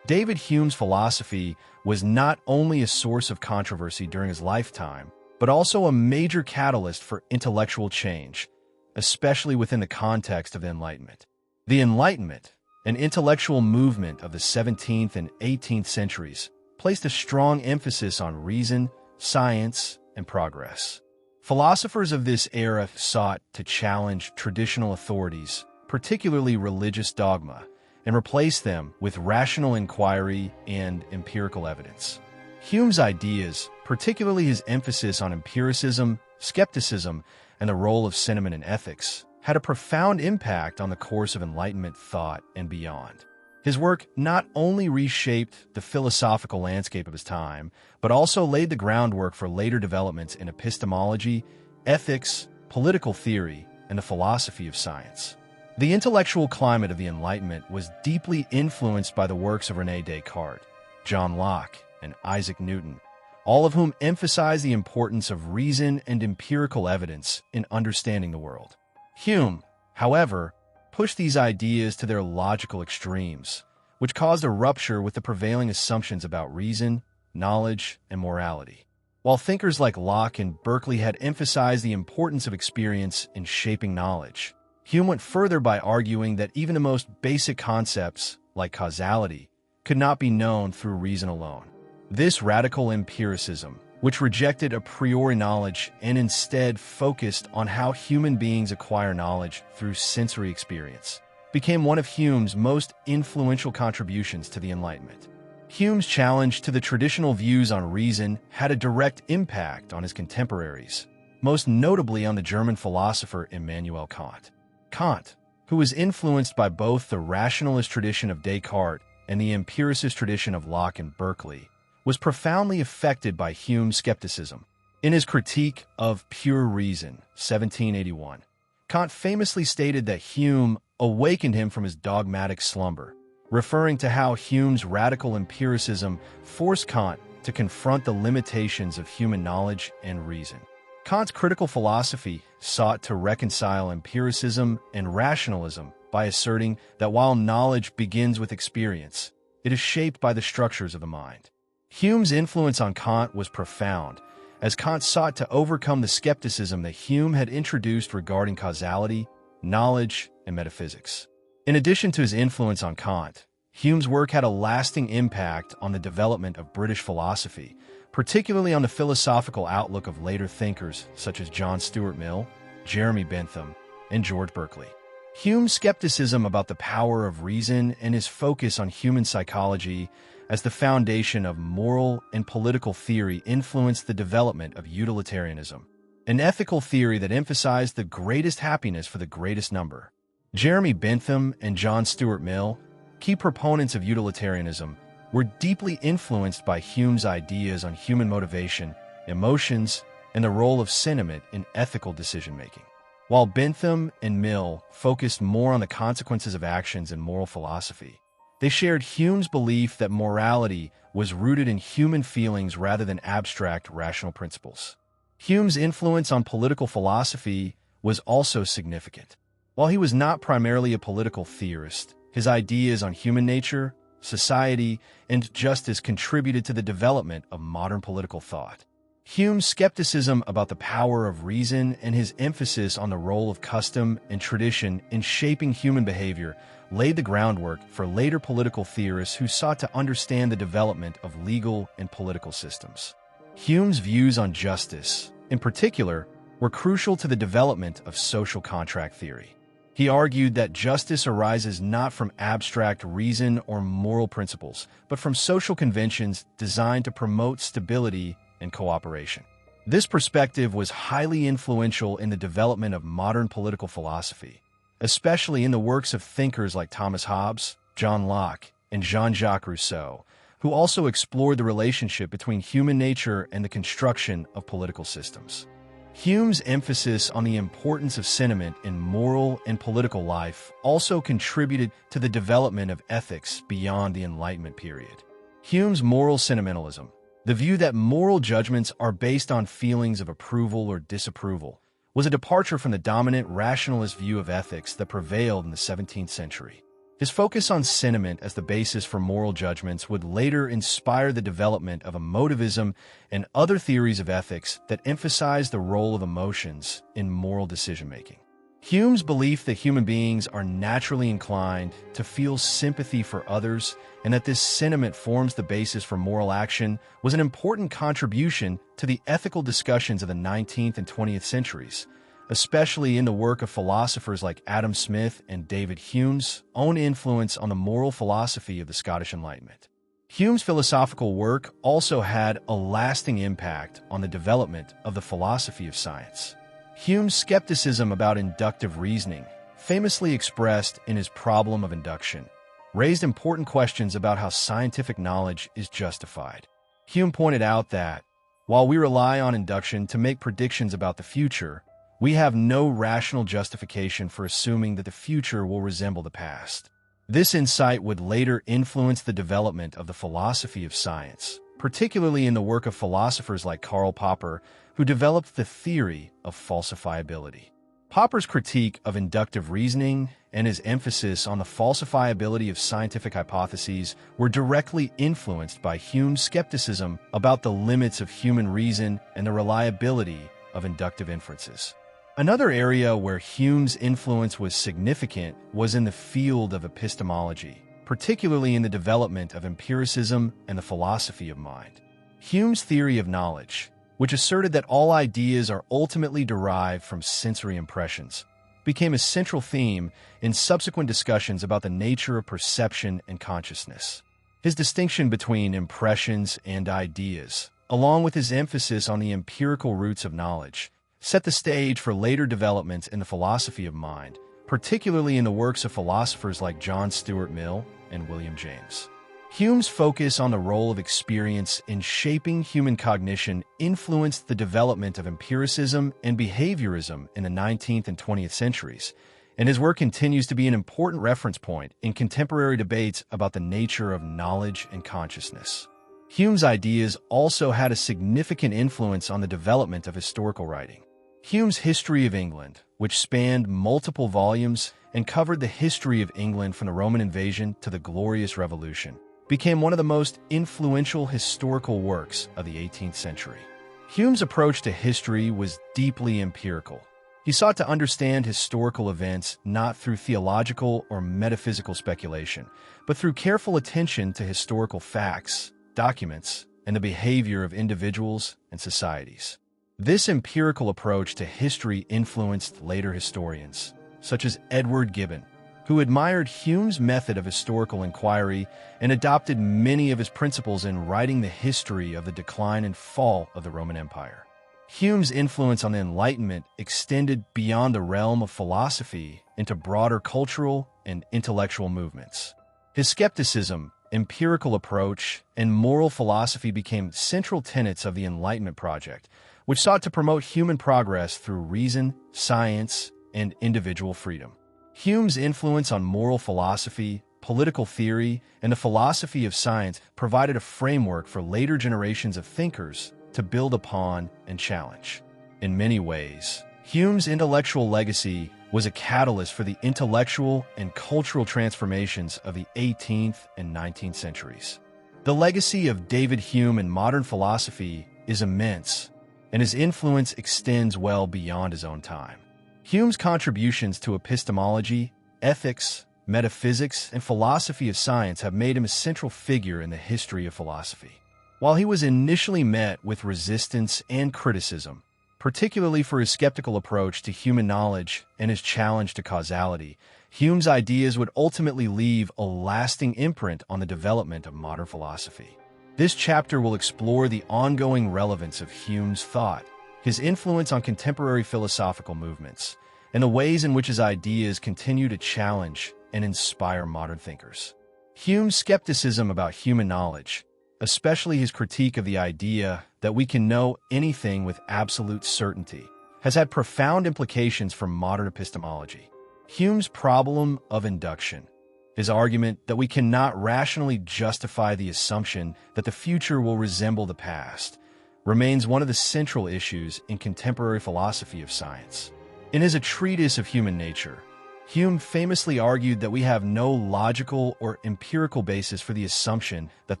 David Hume's philosophy was not only a source of controversy during his lifetime, but also a major catalyst for intellectual change, especially within the context of the Enlightenment. The Enlightenment, an intellectual movement of the 17th and 18th centuries, placed a strong emphasis on reason, science, and progress. Philosophers of this era sought to challenge traditional authorities, particularly religious dogma, and replace them with rational inquiry and empirical evidence. Hume's ideas, particularly his emphasis on empiricism, skepticism, and the role of sentiment in ethics, had a profound impact on the course of Enlightenment thought and beyond. His work not only reshaped the philosophical landscape of his time, but also laid the groundwork for later developments in epistemology, ethics, political theory, and the philosophy of science. The intellectual climate of the Enlightenment was deeply influenced by the works of René Descartes, John Locke, and Isaac Newton, all of whom emphasized the importance of reason and empirical evidence in understanding the world. Hume, however, pushed these ideas to their logical extremes, which caused a rupture with the prevailing assumptions about reason, knowledge, and morality. While thinkers like Locke and Berkeley had emphasized the importance of experience in shaping knowledge, Hume went further by arguing that even the most basic concepts, like causality, could not be known through reason alone. This radical empiricism, which rejected a priori knowledge and instead focused on how human beings acquire knowledge through sensory experience, became one of Hume's most influential contributions to the Enlightenment. Hume's challenge to the traditional views on reason had a direct impact on his contemporaries, most notably on the German philosopher Immanuel Kant. Kant, who was influenced by both the rationalist tradition of Descartes and the empiricist tradition of Locke and Berkeley, was profoundly affected by Hume's skepticism. In his critique of Pure Reason, 1781, Kant famously stated that Hume awakened him from his dogmatic slumber, referring to how Hume's radical empiricism forced Kant to confront the limitations of human knowledge and reason. Kant's critical philosophy sought to reconcile empiricism and rationalism by asserting that while knowledge begins with experience, it is shaped by the structures of the mind. Hume's influence on Kant was profound, as Kant sought to overcome the skepticism that Hume had introduced regarding causality, knowledge, and metaphysics. In addition to his influence on Kant, Hume's work had a lasting impact on the development of British philosophy, particularly on the philosophical outlook of later thinkers such as John Stuart Mill, Jeremy Bentham, and George Berkeley. Hume's skepticism about the power of reason and his focus on human psychology as the foundation of moral and political theory influenced the development of utilitarianism, an ethical theory that emphasized the greatest happiness for the greatest number. Jeremy Bentham and John Stuart Mill, key proponents of utilitarianism, were deeply influenced by Hume's ideas on human motivation, emotions, and the role of sentiment in ethical decision-making. While Bentham and Mill focused more on the consequences of actions and moral philosophy, they shared Hume's belief that morality was rooted in human feelings rather than abstract rational principles. Hume's influence on political philosophy was also significant. While he was not primarily a political theorist, his ideas on human nature, society, and justice contributed to the development of modern political thought. Hume's skepticism about the power of reason and his emphasis on the role of custom and tradition in shaping human behavior laid the groundwork for later political theorists who sought to understand the development of legal and political systems. Hume's views on justice, in particular, were crucial to the development of social contract theory. He argued that justice arises not from abstract reason or moral principles, but from social conventions designed to promote stability and cooperation. This perspective was highly influential in the development of modern political philosophy, especially in the works of thinkers like Thomas Hobbes, John Locke, and Jean-Jacques Rousseau, who also explored the relationship between human nature and the construction of political systems. Hume's emphasis on the importance of sentiment in moral and political life also contributed to the development of ethics beyond the Enlightenment period. Hume's moral sentimentalism, the view that moral judgments are based on feelings of approval or disapproval, was a departure from the dominant rationalist view of ethics that prevailed in the 17th century. His focus on sentiment as the basis for moral judgments would later inspire the development of emotivism and other theories of ethics that emphasize the role of emotions in moral decision-making. Hume's belief that human beings are naturally inclined to feel sympathy for others and that this sentiment forms the basis for moral action was an important contribution to the ethical discussions of the 19th and 20th centuries, especially in the work of philosophers like Adam Smith and David Hume's own influence on the moral philosophy of the Scottish Enlightenment. Hume's philosophical work also had a lasting impact on the development of the philosophy of science. Hume's skepticism about inductive reasoning, famously expressed in his problem of induction, raised important questions about how scientific knowledge is justified. Hume pointed out that, while we rely on induction to make predictions about the future, we have no rational justification for assuming that the future will resemble the past. This insight would later influence the development of the philosophy of science, particularly in the work of philosophers like Karl Popper, who developed the theory of falsifiability. Popper's critique of inductive reasoning and his emphasis on the falsifiability of scientific hypotheses were directly influenced by Hume's skepticism about the limits of human reason and the reliability of inductive inferences. Another area where Hume's influence was significant was in the field of epistemology, particularly in the development of empiricism and the philosophy of mind. Hume's theory of knowledge, which asserted that all ideas are ultimately derived from sensory impressions, became a central theme in subsequent discussions about the nature of perception and consciousness. His distinction between impressions and ideas, along with his emphasis on the empirical roots of knowledge, set the stage for later developments in the philosophy of mind, particularly in the works of philosophers like John Stuart Mill and William James. Hume's focus on the role of experience in shaping human cognition influenced the development of empiricism and behaviorism in the 19th and 20th centuries, and his work continues to be an important reference point in contemporary debates about the nature of knowledge and consciousness. Hume's ideas also had a significant influence on the development of historical writing. Hume's History of England, which spanned multiple volumes and covered the history of England from the Roman invasion to the Glorious Revolution, became one of the most influential historical works of the 18th century. Hume's approach to history was deeply empirical. He sought to understand historical events not through theological or metaphysical speculation, but through careful attention to historical facts, documents, and the behavior of individuals and societies. This empirical approach to history influenced later historians, such as Edward Gibbon, who admired Hume's method of historical inquiry and adopted many of his principles in writing the history of the decline and fall of the Roman Empire. Hume's influence on the Enlightenment extended beyond the realm of philosophy into broader cultural and intellectual movements. His skepticism, empirical approach, and moral philosophy became central tenets of the Enlightenment project, which sought to promote human progress through reason, science, and individual freedom. Hume's influence on moral philosophy, political theory, and the philosophy of science provided a framework for later generations of thinkers to build upon and challenge. In many ways, Hume's intellectual legacy was a catalyst for the intellectual and cultural transformations of the 18th and 19th centuries. The legacy of David Hume in modern philosophy is immense, and his influence extends well beyond his own time. Hume's contributions to epistemology, ethics, metaphysics, and philosophy of science have made him a central figure in the history of philosophy. While he was initially met with resistance and criticism, particularly for his skeptical approach to human knowledge and his challenge to causality, Hume's ideas would ultimately leave a lasting imprint on the development of modern philosophy. This chapter will explore the ongoing relevance of Hume's thought, his influence on contemporary philosophical movements, and the ways in which his ideas continue to challenge and inspire modern thinkers. Hume's skepticism about human knowledge, especially his critique of the idea that we can know anything with absolute certainty, has had profound implications for modern epistemology. Hume's problem of induction, his argument that we cannot rationally justify the assumption that the future will resemble the past, remains one of the central issues in contemporary philosophy of science. In his A Treatise of Human Nature, Hume famously argued that we have no logical or empirical basis for the assumption that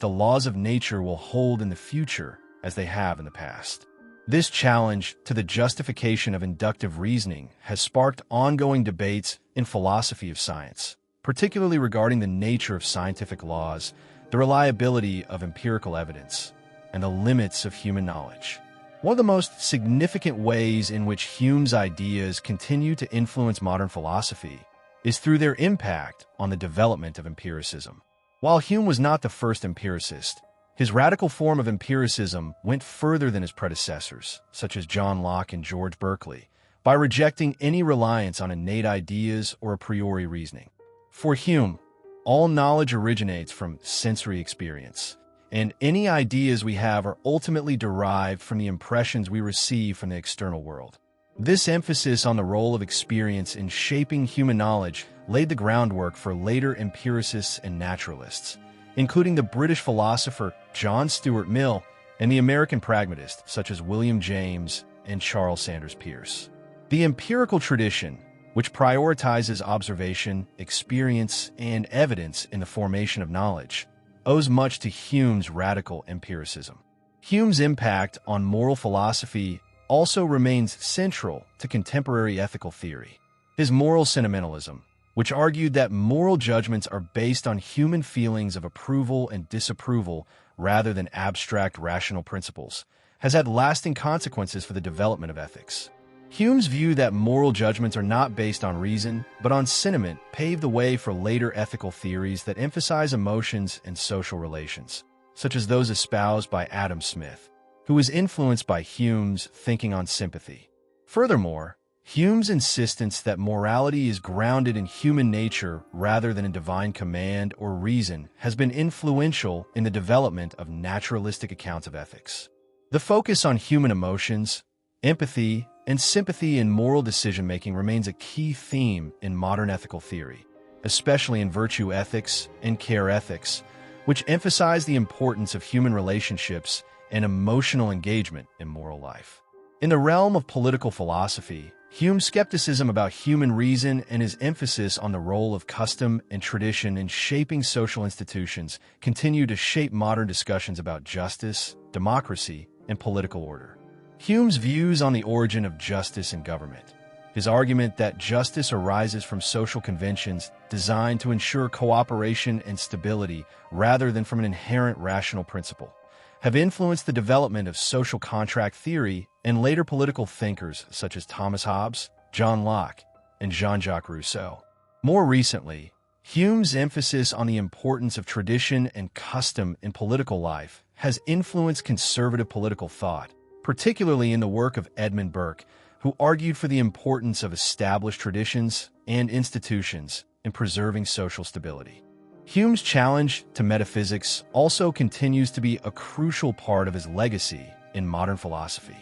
the laws of nature will hold in the future as they have in the past. This challenge to the justification of inductive reasoning has sparked ongoing debates in philosophy of science, particularly regarding the nature of scientific laws, the reliability of empirical evidence, and the limits of human knowledge. One of the most significant ways in which Hume's ideas continue to influence modern philosophy is through their impact on the development of empiricism. While Hume was not the first empiricist, his radical form of empiricism went further than his predecessors, such as John Locke and George Berkeley, by rejecting any reliance on innate ideas or a priori reasoning. For Hume, all knowledge originates from sensory experience, and any ideas we have are ultimately derived from the impressions we receive from the external world. This emphasis on the role of experience in shaping human knowledge laid the groundwork for later empiricists and naturalists, including the British philosopher John Stuart Mill and the American pragmatists such as William James and Charles Sanders Peirce. The empirical tradition, which prioritizes observation, experience, and evidence in the formation of knowledge, owes much to Hume's radical empiricism. Hume's impact on moral philosophy also remains central to contemporary ethical theory. His moral sentimentalism, which argued that moral judgments are based on human feelings of approval and disapproval rather than abstract rational principles, has had lasting consequences for the development of ethics. Hume's view that moral judgments are not based on reason, but on sentiment, paved the way for later ethical theories that emphasize emotions and social relations, such as those espoused by Adam Smith, who was influenced by Hume's thinking on sympathy. Furthermore, Hume's insistence that morality is grounded in human nature rather than in divine command or reason has been influential in the development of naturalistic accounts of ethics. The focus on human emotions, empathy, and sympathy in moral decision-making remains a key theme in modern ethical theory, especially in virtue ethics and care ethics, which emphasize the importance of human relationships and emotional engagement in moral life. In the realm of political philosophy, Hume's skepticism about human reason and his emphasis on the role of custom and tradition in shaping social institutions continue to shape modern discussions about justice, democracy, and political order. Hume's views on the origin of justice in government, his argument that justice arises from social conventions designed to ensure cooperation and stability rather than from an inherent rational principle, have influenced the development of social contract theory and later political thinkers such as Thomas Hobbes, John Locke, and Jean-Jacques Rousseau. More recently, Hume's emphasis on the importance of tradition and custom in political life has influenced conservative political thought, particularly in the work of Edmund Burke, who argued for the importance of established traditions and institutions in preserving social stability. Hume's challenge to metaphysics also continues to be a crucial part of his legacy in modern philosophy.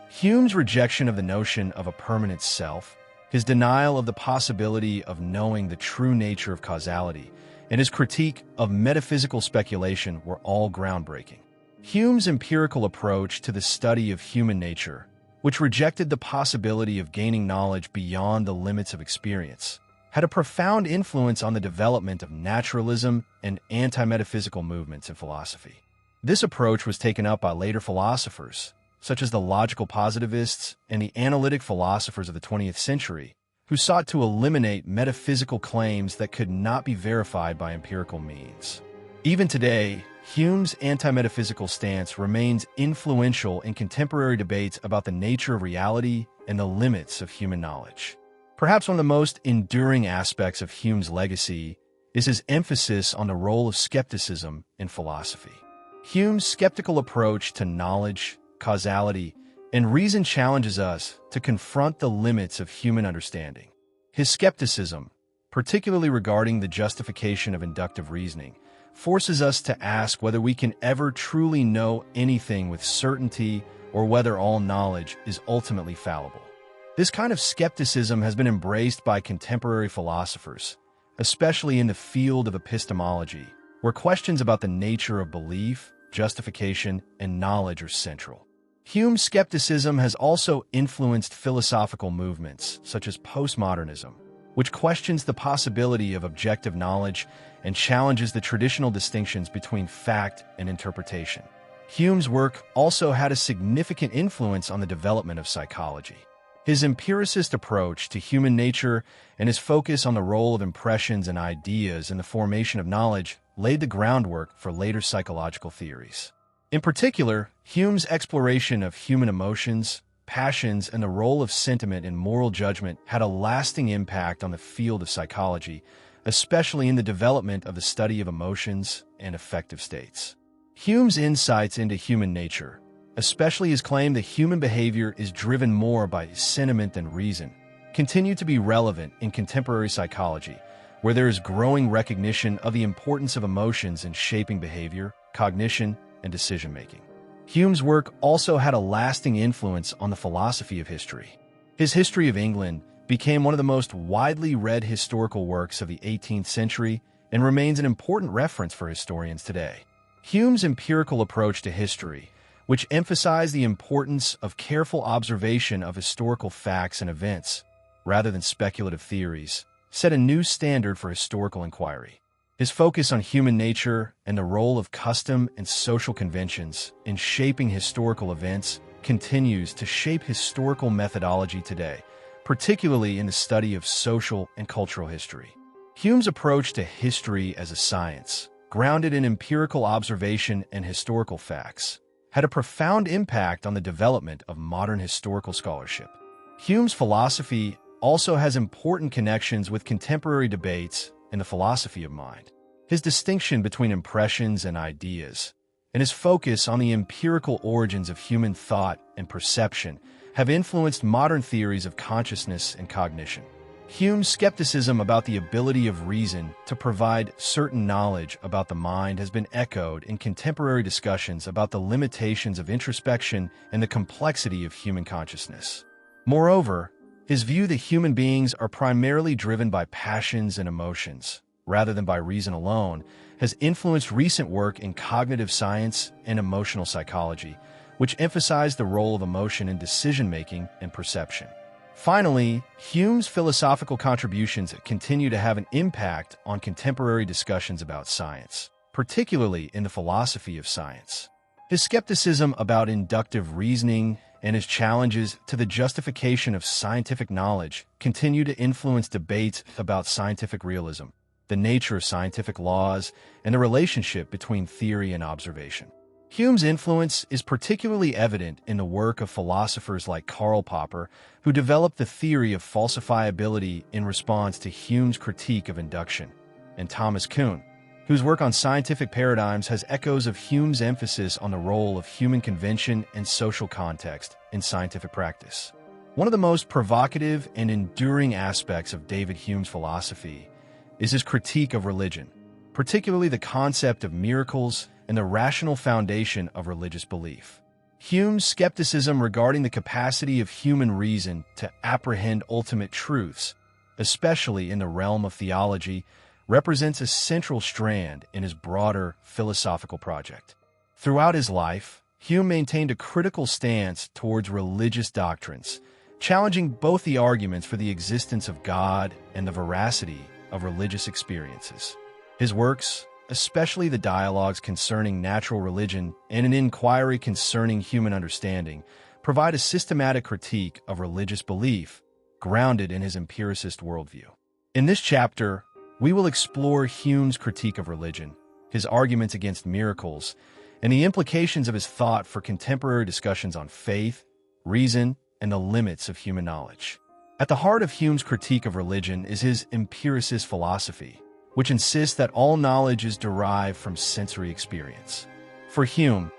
Hume's rejection of the notion of a permanent self, his denial of the possibility of knowing the true nature of causality, and his critique of metaphysical speculation were all groundbreaking. Hume's empirical approach to the study of human nature, which rejected the possibility of gaining knowledge beyond the limits of experience, had a profound influence on the development of naturalism and anti-metaphysical movements in philosophy. This approach was taken up by later philosophers, such as the logical positivists and the analytic philosophers of the 20th century, who sought to eliminate metaphysical claims that could not be verified by empirical means. Even today, Hume's anti-metaphysical stance remains influential in contemporary debates about the nature of reality and the limits of human knowledge. Perhaps one of the most enduring aspects of Hume's legacy is his emphasis on the role of skepticism in philosophy. Hume's skeptical approach to knowledge, causality, and reason challenges us to confront the limits of human understanding. His skepticism, particularly regarding the justification of inductive reasoning, forces us to ask whether we can ever truly know anything with certainty or whether all knowledge is ultimately fallible. This kind of skepticism has been embraced by contemporary philosophers, especially in the field of epistemology, where questions about the nature of belief, justification, and knowledge are central. Hume's skepticism has also influenced philosophical movements, such as postmodernism, which questions the possibility of objective knowledge and challenges the traditional distinctions between fact and interpretation. Hume's work also had a significant influence on the development of psychology. His empiricist approach to human nature and his focus on the role of impressions and ideas in the formation of knowledge laid the groundwork for later psychological theories. In particular, Hume's exploration of human emotions, passions, and the role of sentiment in moral judgment had a lasting impact on the field of psychology, especially in the development of the study of emotions and affective states. Hume's insights into human nature, especially his claim that human behavior is driven more by sentiment than reason, continue to be relevant in contemporary psychology, where there is growing recognition of the importance of emotions in shaping behavior, cognition, and decision-making. Hume's work also had a lasting influence on the philosophy of history. His History of England became one of the most widely read historical works of the 18th century and remains an important reference for historians today. Hume's empirical approach to history, which emphasized the importance of careful observation of historical facts and events, rather than speculative theories, set a new standard for historical inquiry. His focus on human nature and the role of custom and social conventions in shaping historical events continues to shape historical methodology today, particularly in the study of social and cultural history. Hume's approach to history as a science, grounded in empirical observation and historical facts, had a profound impact on the development of modern historical scholarship. Hume's philosophy also has important connections with contemporary debates in the philosophy of mind. His distinction between impressions and ideas, and his focus on the empirical origins of human thought and perception have influenced modern theories of consciousness and cognition. Hume's skepticism about the ability of reason to provide certain knowledge about the mind has been echoed in contemporary discussions about the limitations of introspection and the complexity of human consciousness. Moreover, his view that human beings are primarily driven by passions and emotions, rather than by reason alone, has influenced recent work in cognitive science and emotional psychology, which emphasize the role of emotion in decision-making and perception. Finally, Hume's philosophical contributions continue to have an impact on contemporary discussions about science, particularly in the philosophy of science. His skepticism about inductive reasoning and his challenges to the justification of scientific knowledge continue to influence debates about scientific realism, the nature of scientific laws, and the relationship between theory and observation. Hume's influence is particularly evident in the work of philosophers like Karl Popper, who developed the theory of falsifiability in response to Hume's critique of induction, and Thomas Kuhn, whose work on scientific paradigms has echoes of Hume's emphasis on the role of human convention and social context in scientific practice. One of the most provocative and enduring aspects of David Hume's philosophy is his critique of religion, particularly the concept of miracles and the rational foundation of religious belief. Hume's skepticism regarding the capacity of human reason to apprehend ultimate truths, especially in the realm of theology, represents a central strand in his broader philosophical project. Throughout his life, Hume maintained a critical stance towards religious doctrines, challenging both the arguments for the existence of God and the veracity of religious experiences. His works, especially the dialogues concerning natural religion and an inquiry concerning human understanding, provide a systematic critique of religious belief grounded in his empiricist worldview. In this chapter, we will explore Hume's critique of religion, his arguments against miracles, and the implications of his thought for contemporary discussions on faith, reason, and the limits of human knowledge. At the heart of Hume's critique of religion is his empiricist philosophy, which insists that all knowledge is derived from sensory experience. For Hume,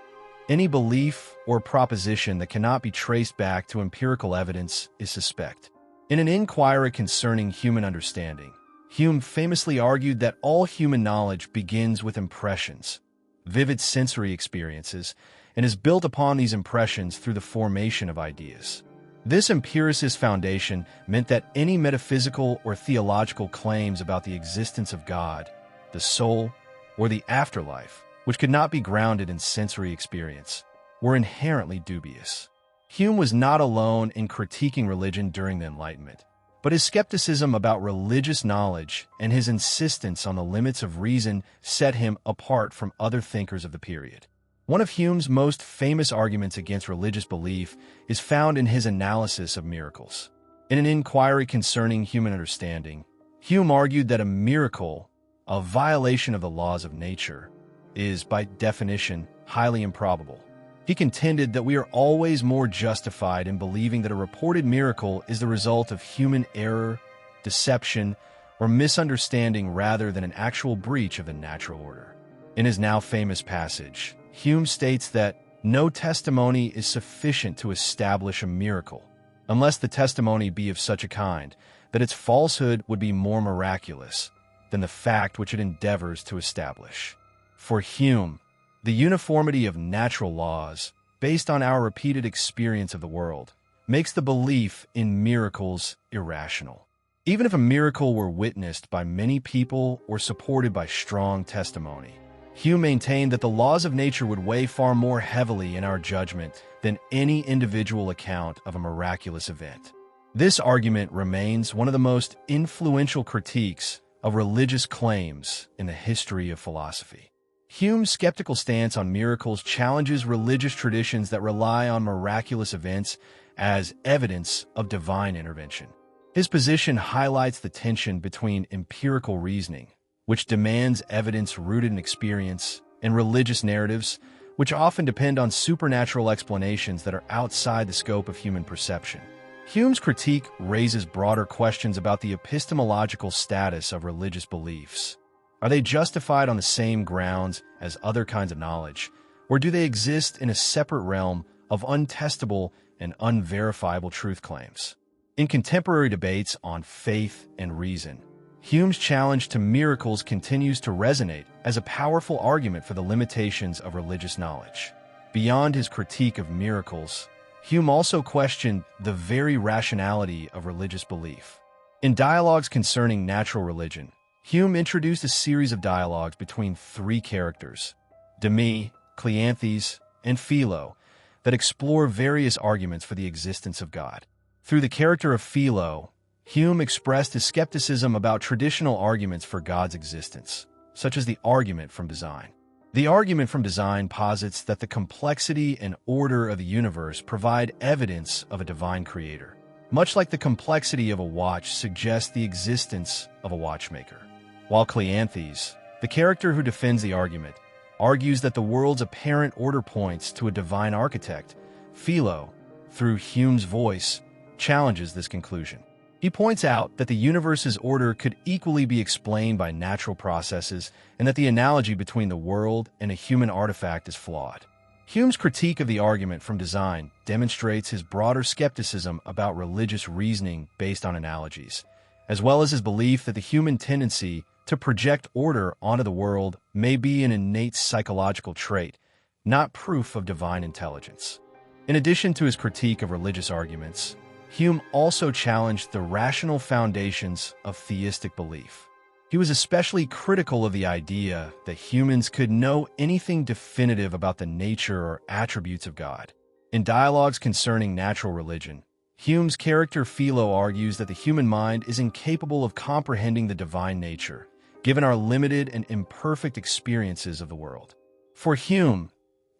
any belief or proposition that cannot be traced back to empirical evidence is suspect. In an inquiry concerning human understanding, Hume famously argued that all human knowledge begins with impressions, vivid sensory experiences, and is built upon these impressions through the formation of ideas. This empiricist foundation meant that any metaphysical or theological claims about the existence of God, the soul, or the afterlife, which could not be grounded in sensory experience, were inherently dubious. Hume was not alone in critiquing religion during the Enlightenment, but his skepticism about religious knowledge and his insistence on the limits of reason set him apart from other thinkers of the period. One of Hume's most famous arguments against religious belief is found in his analysis of miracles. In an inquiry concerning human understanding, Hume argued that a miracle, a violation of the laws of nature, is, by definition, highly improbable. He contended that we are always more justified in believing that a reported miracle is the result of human error, deception, or misunderstanding rather than an actual breach of the natural order. In his now famous passage, Hume states that no testimony is sufficient to establish a miracle, unless the testimony be of such a kind that its falsehood would be more miraculous than the fact which it endeavors to establish. For Hume, the uniformity of natural laws, based on our repeated experience of the world, makes the belief in miracles irrational. Even if a miracle were witnessed by many people or supported by strong testimony, Hume maintained that the laws of nature would weigh far more heavily in our judgment than any individual account of a miraculous event. This argument remains one of the most influential critiques of religious claims in the history of philosophy. Hume's skeptical stance on miracles challenges religious traditions that rely on miraculous events as evidence of divine intervention. His position highlights the tension between empirical reasoning, which demands evidence rooted in experience, and religious narratives, which often depend on supernatural explanations that are outside the scope of human perception. Hume's critique raises broader questions about the epistemological status of religious beliefs. Are they justified on the same grounds as other kinds of knowledge, or do they exist in a separate realm of untestable and unverifiable truth claims? In contemporary debates on faith and reason, Hume's challenge to miracles continues to resonate as a powerful argument for the limitations of religious knowledge. Beyond his critique of miracles, Hume also questioned the very rationality of religious belief. In Dialogues Concerning Natural Religion, Hume introduced a series of dialogues between three characters, Demi, Cleanthes, and Philo, that explore various arguments for the existence of God. Through the character of Philo, Hume expressed his skepticism about traditional arguments for God's existence, such as the argument from design. The argument from design posits that the complexity and order of the universe provide evidence of a divine creator, much like the complexity of a watch suggests the existence of a watchmaker. While Cleanthes, the character who defends the argument, argues that the world's apparent order points to a divine architect, Philo, through Hume's voice, challenges this conclusion. He points out that the universe's order could equally be explained by natural processes and that the analogy between the world and a human artifact is flawed. Hume's critique of the argument from design demonstrates his broader skepticism about religious reasoning based on analogies, as well as his belief that the human tendency to project order onto the world may be an innate psychological trait, not proof of divine intelligence. In addition to his critique of religious arguments, Hume also challenged the rational foundations of theistic belief. He was especially critical of the idea that humans could know anything definitive about the nature or attributes of God. In Dialogues Concerning Natural Religion, Hume's character Philo argues that the human mind is incapable of comprehending the divine nature, given our limited and imperfect experiences of the world. For Hume,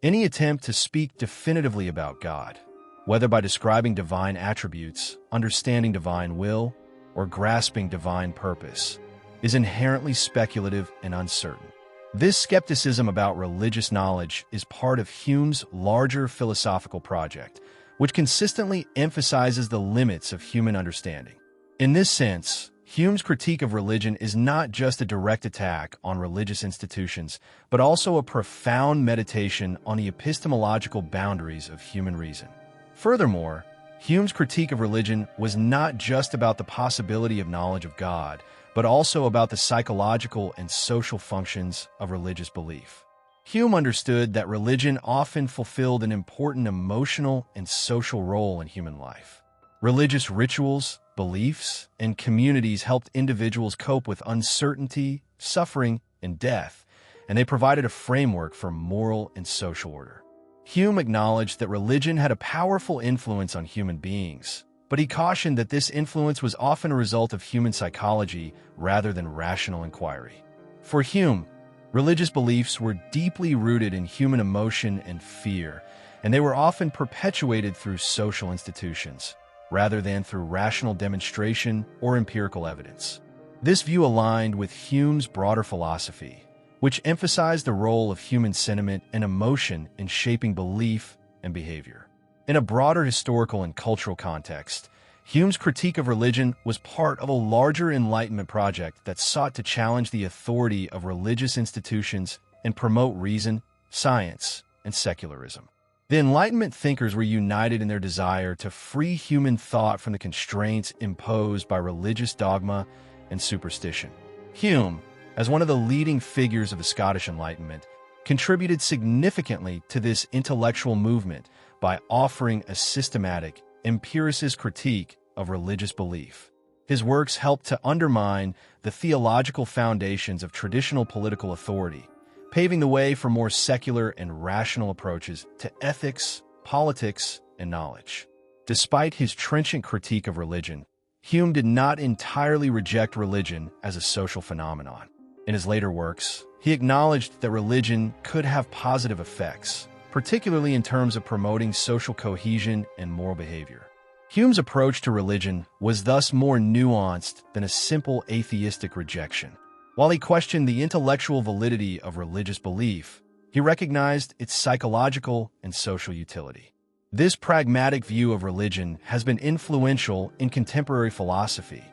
any attempt to speak definitively about God, whether by describing divine attributes, understanding divine will, or grasping divine purpose, is inherently speculative and uncertain. This skepticism about religious knowledge is part of Hume's larger philosophical project, which consistently emphasizes the limits of human understanding. In this sense, Hume's critique of religion is not just a direct attack on religious institutions, but also a profound meditation on the epistemological boundaries of human reason. Furthermore, Hume's critique of religion was not just about the possibility of knowledge of God, but also about the psychological and social functions of religious belief. Hume understood that religion often fulfilled an important emotional and social role in human life. Religious rituals, beliefs, and communities helped individuals cope with uncertainty, suffering, and death, and they provided a framework for moral and social order. Hume acknowledged that religion had a powerful influence on human beings, but he cautioned that this influence was often a result of human psychology rather than rational inquiry. For Hume, religious beliefs were deeply rooted in human emotion and fear, and they were often perpetuated through social institutions, rather than through rational demonstration or empirical evidence. This view aligned with Hume's broader philosophy, which emphasized the role of human sentiment and emotion in shaping belief and behavior. In a broader historical and cultural context, Hume's critique of religion was part of a larger Enlightenment project that sought to challenge the authority of religious institutions and promote reason, science, and secularism. The Enlightenment thinkers were united in their desire to free human thought from the constraints imposed by religious dogma and superstition. Hume, as one of the leading figures of the Scottish Enlightenment, contributed significantly to this intellectual movement by offering a systematic, empiricist critique of religious belief. His works helped to undermine the theological foundations of traditional political authority, paving the way for more secular and rational approaches to ethics, politics, and knowledge. Despite his trenchant critique of religion, Hume did not entirely reject religion as a social phenomenon. In his later works, he acknowledged that religion could have positive effects, particularly in terms of promoting social cohesion and moral behavior. Hume's approach to religion was thus more nuanced than a simple atheistic rejection. While he questioned the intellectual validity of religious belief, he recognized its psychological and social utility. This pragmatic view of religion has been influential in contemporary philosophy,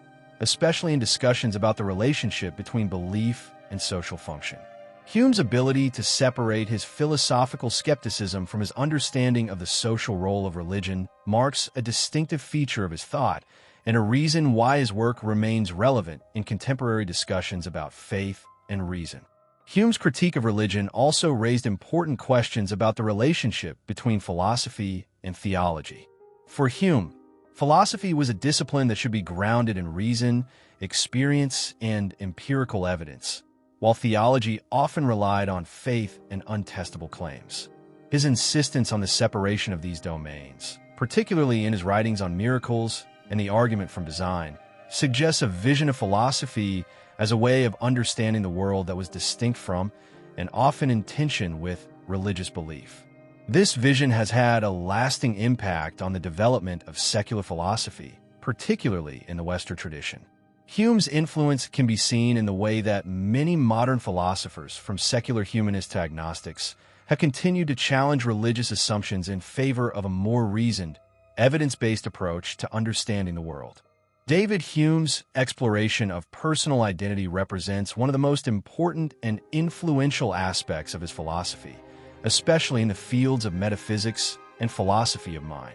especially in discussions about the relationship between belief and social function. Hume's ability to separate his philosophical skepticism from his understanding of the social role of religion marks a distinctive feature of his thought and a reason why his work remains relevant in contemporary discussions about faith and reason. Hume's critique of religion also raised important questions about the relationship between philosophy and theology. For Hume, philosophy was a discipline that should be grounded in reason, experience, and empirical evidence, while theology often relied on faith and untestable claims. His insistence on the separation of these domains, particularly in his writings on miracles and the argument from design, suggests a vision of philosophy as a way of understanding the world that was distinct from and often in tension with religious belief. This vision has had a lasting impact on the development of secular philosophy, particularly in the Western tradition. Hume's influence can be seen in the way that many modern philosophers, from secular humanists to agnostics, have continued to challenge religious assumptions in favor of a more reasoned, evidence-based approach to understanding the world. David Hume's exploration of personal identity represents one of the most important and influential aspects of his philosophy, especially in the fields of metaphysics and philosophy of mind.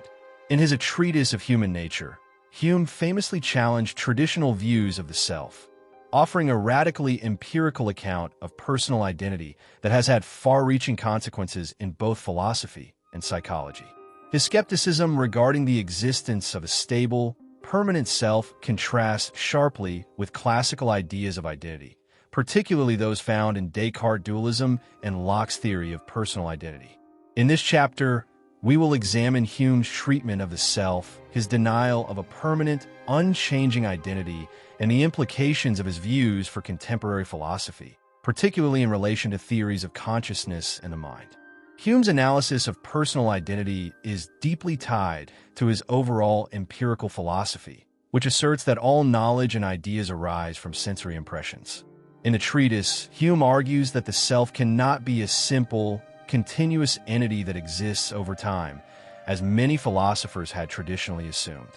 In his A Treatise of Human Nature, Hume famously challenged traditional views of the self, offering a radically empirical account of personal identity that has had far-reaching consequences in both philosophy and psychology. His skepticism regarding the existence of a stable, permanent self contrasts sharply with classical ideas of identity, particularly those found in Descartes' dualism and Locke's theory of personal identity. In this chapter, we will examine Hume's treatment of the self, his denial of a permanent, unchanging identity, and the implications of his views for contemporary philosophy, particularly in relation to theories of consciousness and the mind. Hume's analysis of personal identity is deeply tied to his overall empirical philosophy, which asserts that all knowledge and ideas arise from sensory impressions. In the treatise, Hume argues that the self cannot be a simple, continuous entity that exists over time, as many philosophers had traditionally assumed.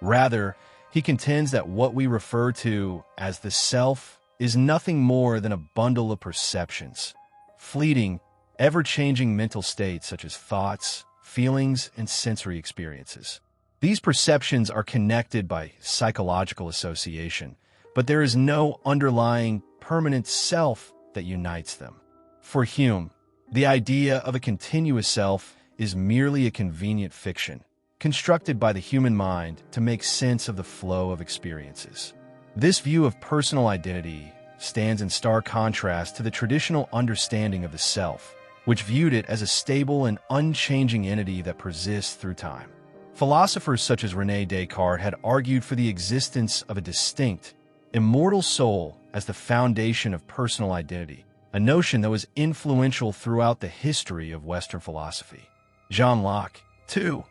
Rather, he contends that what we refer to as the self is nothing more than a bundle of perceptions, fleeting, ever-changing mental states such as thoughts, feelings, and sensory experiences. These perceptions are connected by psychological association, but there is no underlying permanent self that unites them. For Hume, the idea of a continuous self is merely a convenient fiction, constructed by the human mind to make sense of the flow of experiences. This view of personal identity stands in stark contrast to the traditional understanding of the self, which viewed it as a stable and unchanging entity that persists through time. Philosophers such as René Descartes had argued for the existence of a distinct, immortal soul as the foundation of personal identity, a notion that was influential throughout the history of Western philosophy. John Locke, too,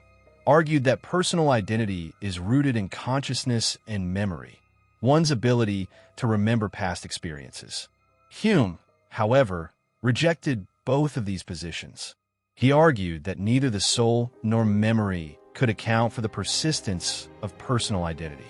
argued that personal identity is rooted in consciousness and memory, one's ability to remember past experiences. Hume, however, rejected both of these positions. He argued that neither the soul nor memory could account for the persistence of personal identity.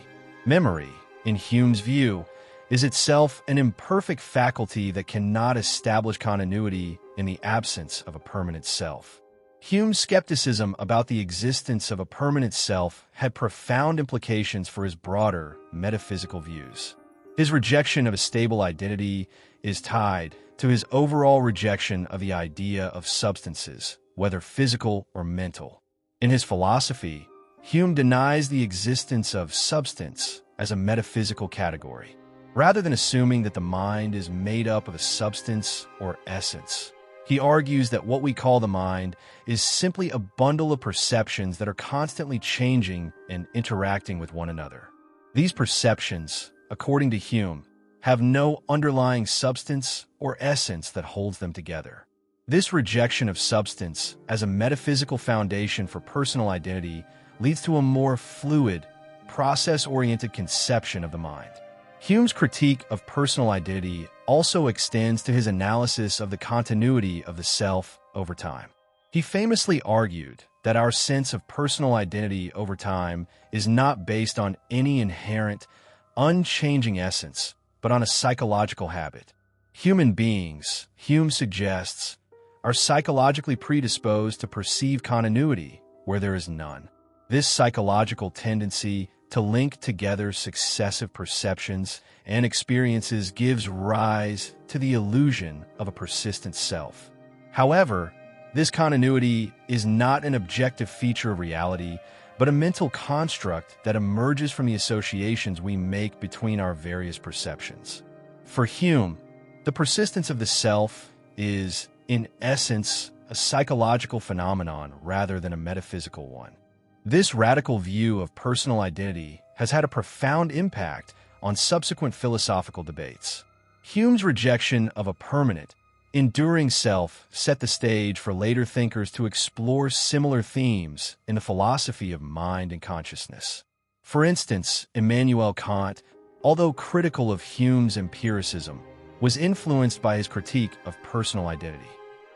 Memory, in Hume's view, is itself an imperfect faculty that cannot establish continuity in the absence of a permanent self. Hume's skepticism about the existence of a permanent self had profound implications for his broader metaphysical views. His rejection of a stable identity is tied to his overall rejection of the idea of substances, whether physical or mental. In his philosophy, Hume denies the existence of substance as a metaphysical category, rather than assuming that the mind is made up of a substance or essence. He argues that what we call the mind is simply a bundle of perceptions that are constantly changing and interacting with one another. These perceptions, according to Hume, have no underlying substance or essence that holds them together. This rejection of substance as a metaphysical foundation for personal identity leads to a more fluid, process-oriented conception of the mind. Hume's critique of personal identity also extends to his analysis of the continuity of the self over time. He famously argued that our sense of personal identity over time is not based on any inherent, unchanging essence, but on a psychological habit. Human beings, Hume suggests, are psychologically predisposed to perceive continuity where there is none. This psychological tendency to link together successive perceptions and experiences gives rise to the illusion of a persistent self. However, this continuity is not an objective feature of reality, but a mental construct that emerges from the associations we make between our various perceptions. For Hume, the persistence of the self is, in essence, a psychological phenomenon rather than a metaphysical one. This radical view of personal identity has had a profound impact on subsequent philosophical debates. Hume's rejection of a permanent, enduring self set the stage for later thinkers to explore similar themes in the philosophy of mind and consciousness. For instance, Immanuel Kant, although critical of Hume's empiricism, was influenced by his critique of personal identity.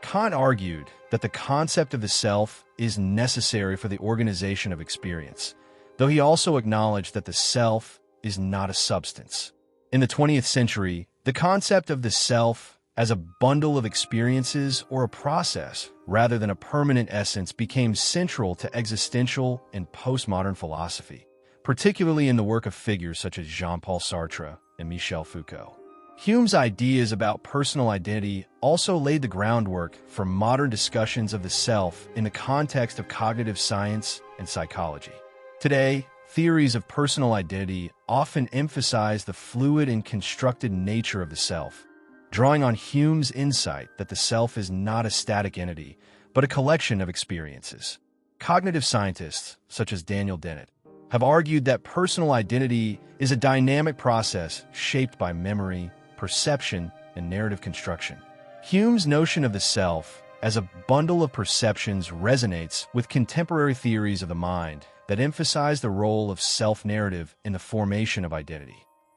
Kant argued that the concept of the self is necessary for the organization of experience, though he also acknowledged that the self is not a substance. In the 20th century, the concept of the self as a bundle of experiences or a process rather than a permanent essence became central to existential and postmodern philosophy, particularly in the work of figures such as Jean-Paul Sartre and Michel Foucault. Hume's ideas about personal identity also laid the groundwork for modern discussions of the self in the context of cognitive science and psychology. Today, theories of personal identity often emphasize the fluid and constructed nature of the self, drawing on Hume's insight that the self is not a static entity, but a collection of experiences. Cognitive scientists, such as Daniel Dennett, have argued that personal identity is a dynamic process shaped by memory, perception, and narrative construction. Hume's notion of the self as a bundle of perceptions resonates with contemporary theories of the mind that emphasize the role of self-narrative in the formation of identity.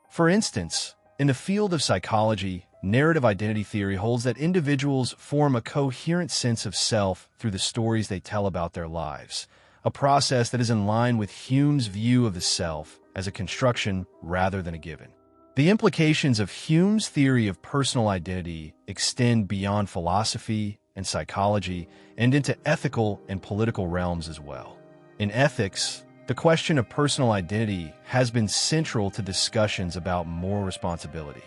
For instance, in the field of psychology, narrative identity theory holds that individuals form a coherent sense of self through the stories they tell about their lives, a process that is in line with Hume's view of the self as a construction rather than a given. The implications of Hume's theory of personal identity extend beyond philosophy and psychology and into ethical and political realms as well. In ethics, the question of personal identity has been central to discussions about moral responsibility.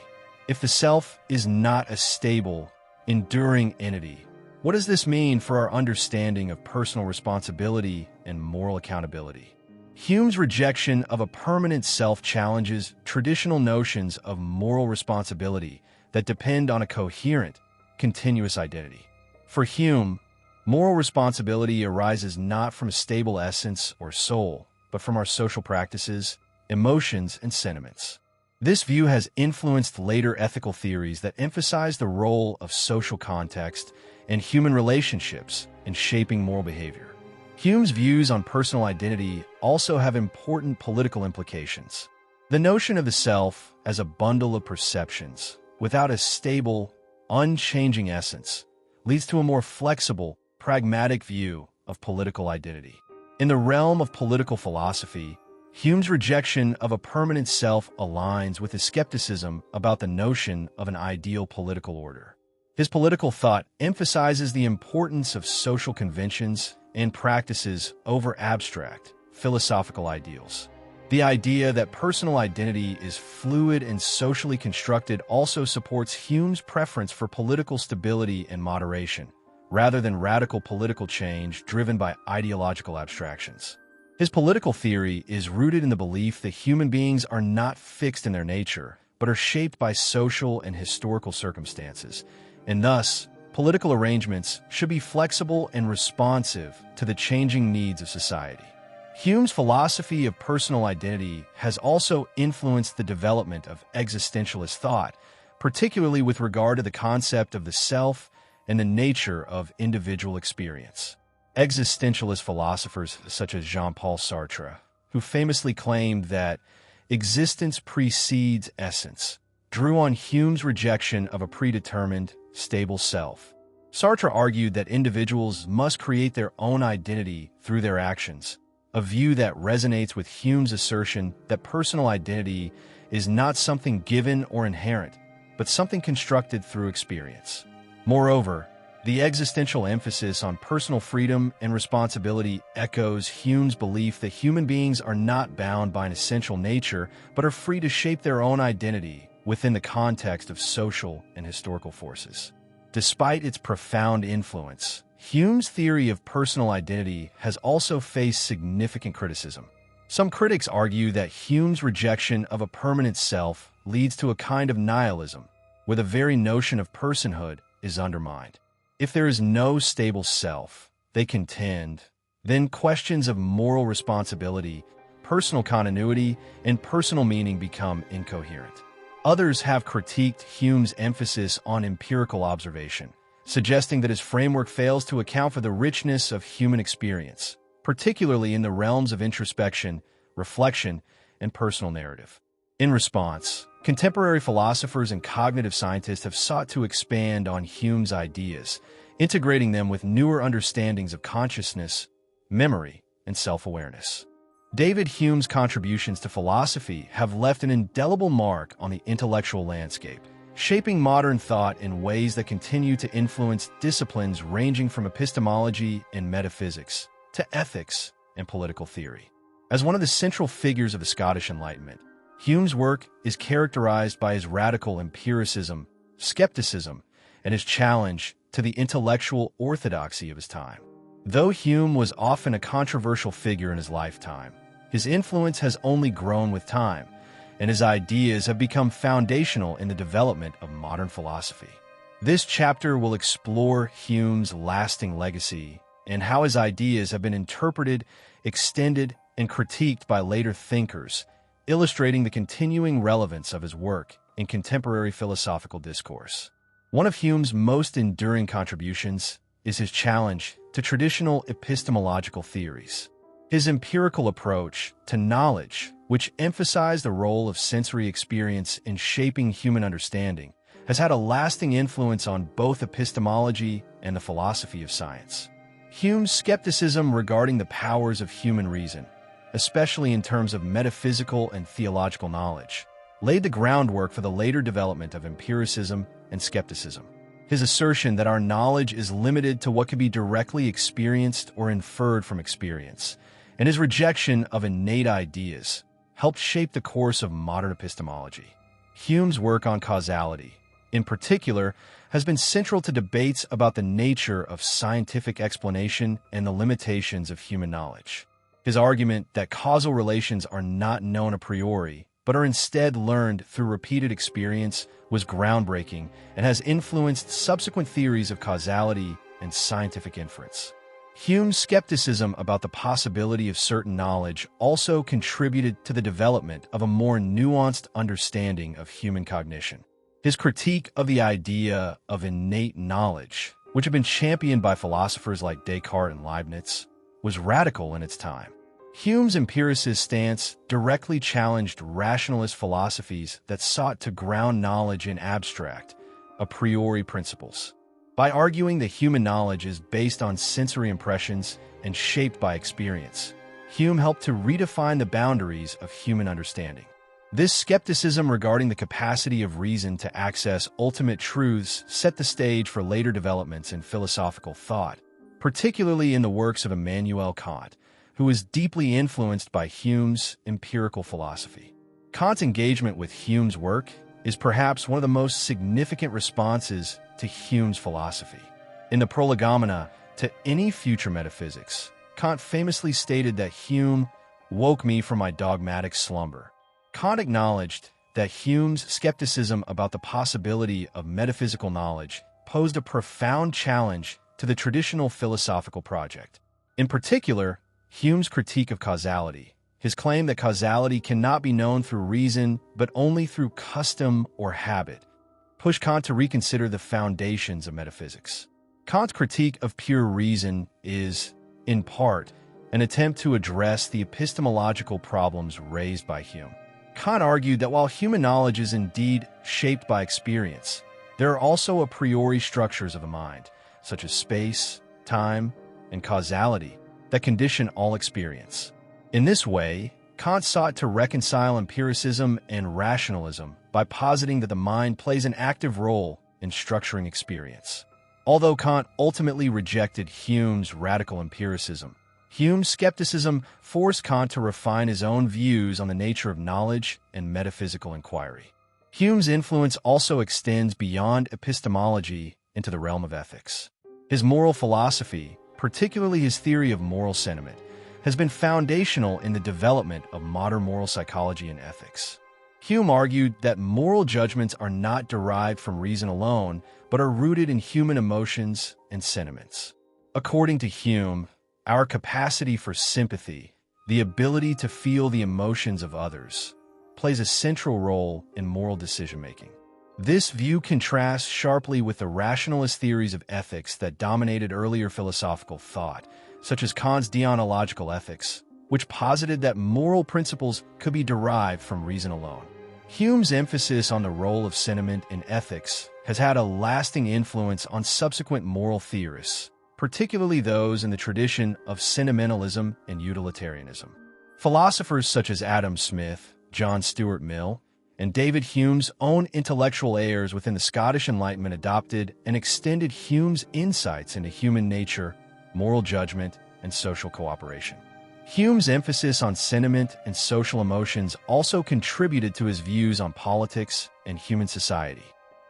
If the self is not a stable, enduring entity, what does this mean for our understanding of personal responsibility and moral accountability? Hume's rejection of a permanent self challenges traditional notions of moral responsibility that depend on a coherent, continuous identity. For Hume, moral responsibility arises not from a stable essence or soul, but from our social practices, emotions, and sentiments. This view has influenced later ethical theories that emphasize the role of social context and human relationships in shaping moral behavior. Hume's views on personal identity also have important political implications. The notion of the self as a bundle of perceptions, without a stable, unchanging essence, leads to a more flexible, pragmatic view of political identity. In the realm of political philosophy, Hume's rejection of a permanent self aligns with his skepticism about the notion of an ideal political order. His political thought emphasizes the importance of social conventions and practices over abstract, philosophical ideals. The idea that personal identity is fluid and socially constructed also supports Hume's preference for political stability and moderation, rather than radical political change driven by ideological abstractions. His political theory is rooted in the belief that human beings are not fixed in their nature, but are shaped by social and historical circumstances, and thus, political arrangements should be flexible and responsive to the changing needs of society. Hume's philosophy of personal identity has also influenced the development of existentialist thought, particularly with regard to the concept of the self and the nature of individual experience. Existentialist philosophers such as Jean-Paul Sartre, who famously claimed that existence precedes essence, drew on Hume's rejection of a predetermined, stable self. Sartre argued that individuals must create their own identity through their actions, a view that resonates with Hume's assertion that personal identity is not something given or inherent, but something constructed through experience. Moreover, The existential emphasis on personal freedom and responsibility echoes Hume's belief that human beings are not bound by an essential nature, but are free to shape their own identity within the context of social and historical forces. Despite its profound influence, Hume's theory of personal identity has also faced significant criticism. Some critics argue that Hume's rejection of a permanent self leads to a kind of nihilism, where the very notion of personhood is undermined. If there is no stable self, they contend, then questions of moral responsibility, personal continuity, and personal meaning become incoherent. Others have critiqued Hume's emphasis on empirical observation, suggesting that his framework fails to account for the richness of human experience, particularly in the realms of introspection, reflection, and personal narrative. In response, contemporary philosophers and cognitive scientists have sought to expand on Hume's ideas, integrating them with newer understandings of consciousness, memory, and self-awareness. David Hume's contributions to philosophy have left an indelible mark on the intellectual landscape, shaping modern thought in ways that continue to influence disciplines ranging from epistemology and metaphysics to ethics and political theory. As one of the central figures of the Scottish Enlightenment, Hume's work is characterized by his radical empiricism, skepticism, and his challenge to the intellectual orthodoxy of his time. Though Hume was often a controversial figure in his lifetime, his influence has only grown with time, and his ideas have become foundational in the development of modern philosophy. This chapter will explore Hume's lasting legacy and how his ideas have been interpreted, extended, and critiqued by later thinkers, illustrating the continuing relevance of his work in contemporary philosophical discourse. One of Hume's most enduring contributions is his challenge to traditional epistemological theories. His empirical approach to knowledge, which emphasized the role of sensory experience in shaping human understanding, has had a lasting influence on both epistemology and the philosophy of science. Hume's skepticism regarding the powers of human reason, especially in terms of metaphysical and theological knowledge, laid the groundwork for the later development of empiricism and skepticism. His assertion that our knowledge is limited to what can be directly experienced or inferred from experience, and his rejection of innate ideas, helped shape the course of modern epistemology. Hume's work on causality, in particular, has been central to debates about the nature of scientific explanation and the limitations of human knowledge. His argument that causal relations are not known a priori, but are instead learned through repeated experience, was groundbreaking and has influenced subsequent theories of causality and scientific inference. Hume's skepticism about the possibility of certain knowledge also contributed to the development of a more nuanced understanding of human cognition. His critique of the idea of innate knowledge, which had been championed by philosophers like Descartes and Leibniz, was radical in its time. Hume's empiricist stance directly challenged rationalist philosophies that sought to ground knowledge in abstract, a priori principles. By arguing that human knowledge is based on sensory impressions and shaped by experience, Hume helped to redefine the boundaries of human understanding. This skepticism regarding the capacity of reason to access ultimate truths set the stage for later developments in philosophical thought, particularly in the works of Immanuel Kant, who was deeply influenced by Hume's empirical philosophy. Kant's engagement with Hume's work is perhaps one of the most significant responses to Hume's philosophy. In the Prolegomena to Any Future Metaphysics, Kant famously stated that Hume woke me from my dogmatic slumber. Kant acknowledged that Hume's skepticism about the possibility of metaphysical knowledge posed a profound challenge to the traditional philosophical project. In particular, Hume's critique of causality, his claim that causality cannot be known through reason but only through custom or habit, pushed Kant to reconsider the foundations of metaphysics. Kant's critique of pure reason is, in part, an attempt to address the epistemological problems raised by Hume. Kant argued that while human knowledge is indeed shaped by experience, there are also a priori structures of the mind, such as space, time, and causality, that condition all experience. In this way, Kant sought to reconcile empiricism and rationalism by positing that the mind plays an active role in structuring experience. Although Kant ultimately rejected Hume's radical empiricism, Hume's skepticism forced Kant to refine his own views on the nature of knowledge and metaphysical inquiry. Hume's influence also extends beyond epistemology into the realm of ethics. His moral philosophy, particularly his theory of moral sentiment, has been foundational in the development of modern moral psychology and ethics. Hume argued that moral judgments are not derived from reason alone, but are rooted in human emotions and sentiments. According to Hume, our capacity for sympathy, the ability to feel the emotions of others, plays a central role in moral decision-making. This view contrasts sharply with the rationalist theories of ethics that dominated earlier philosophical thought, such as Kant's deontological ethics, which posited that moral principles could be derived from reason alone. Hume's emphasis on the role of sentiment in ethics has had a lasting influence on subsequent moral theorists, particularly those in the tradition of sentimentalism and utilitarianism. Philosophers such as Adam Smith, John Stuart Mill, and David Hume's own intellectual heirs within the Scottish Enlightenment adopted and extended Hume's insights into human nature, moral judgment, and social cooperation. Hume's emphasis on sentiment and social emotions also contributed to his views on politics and human society.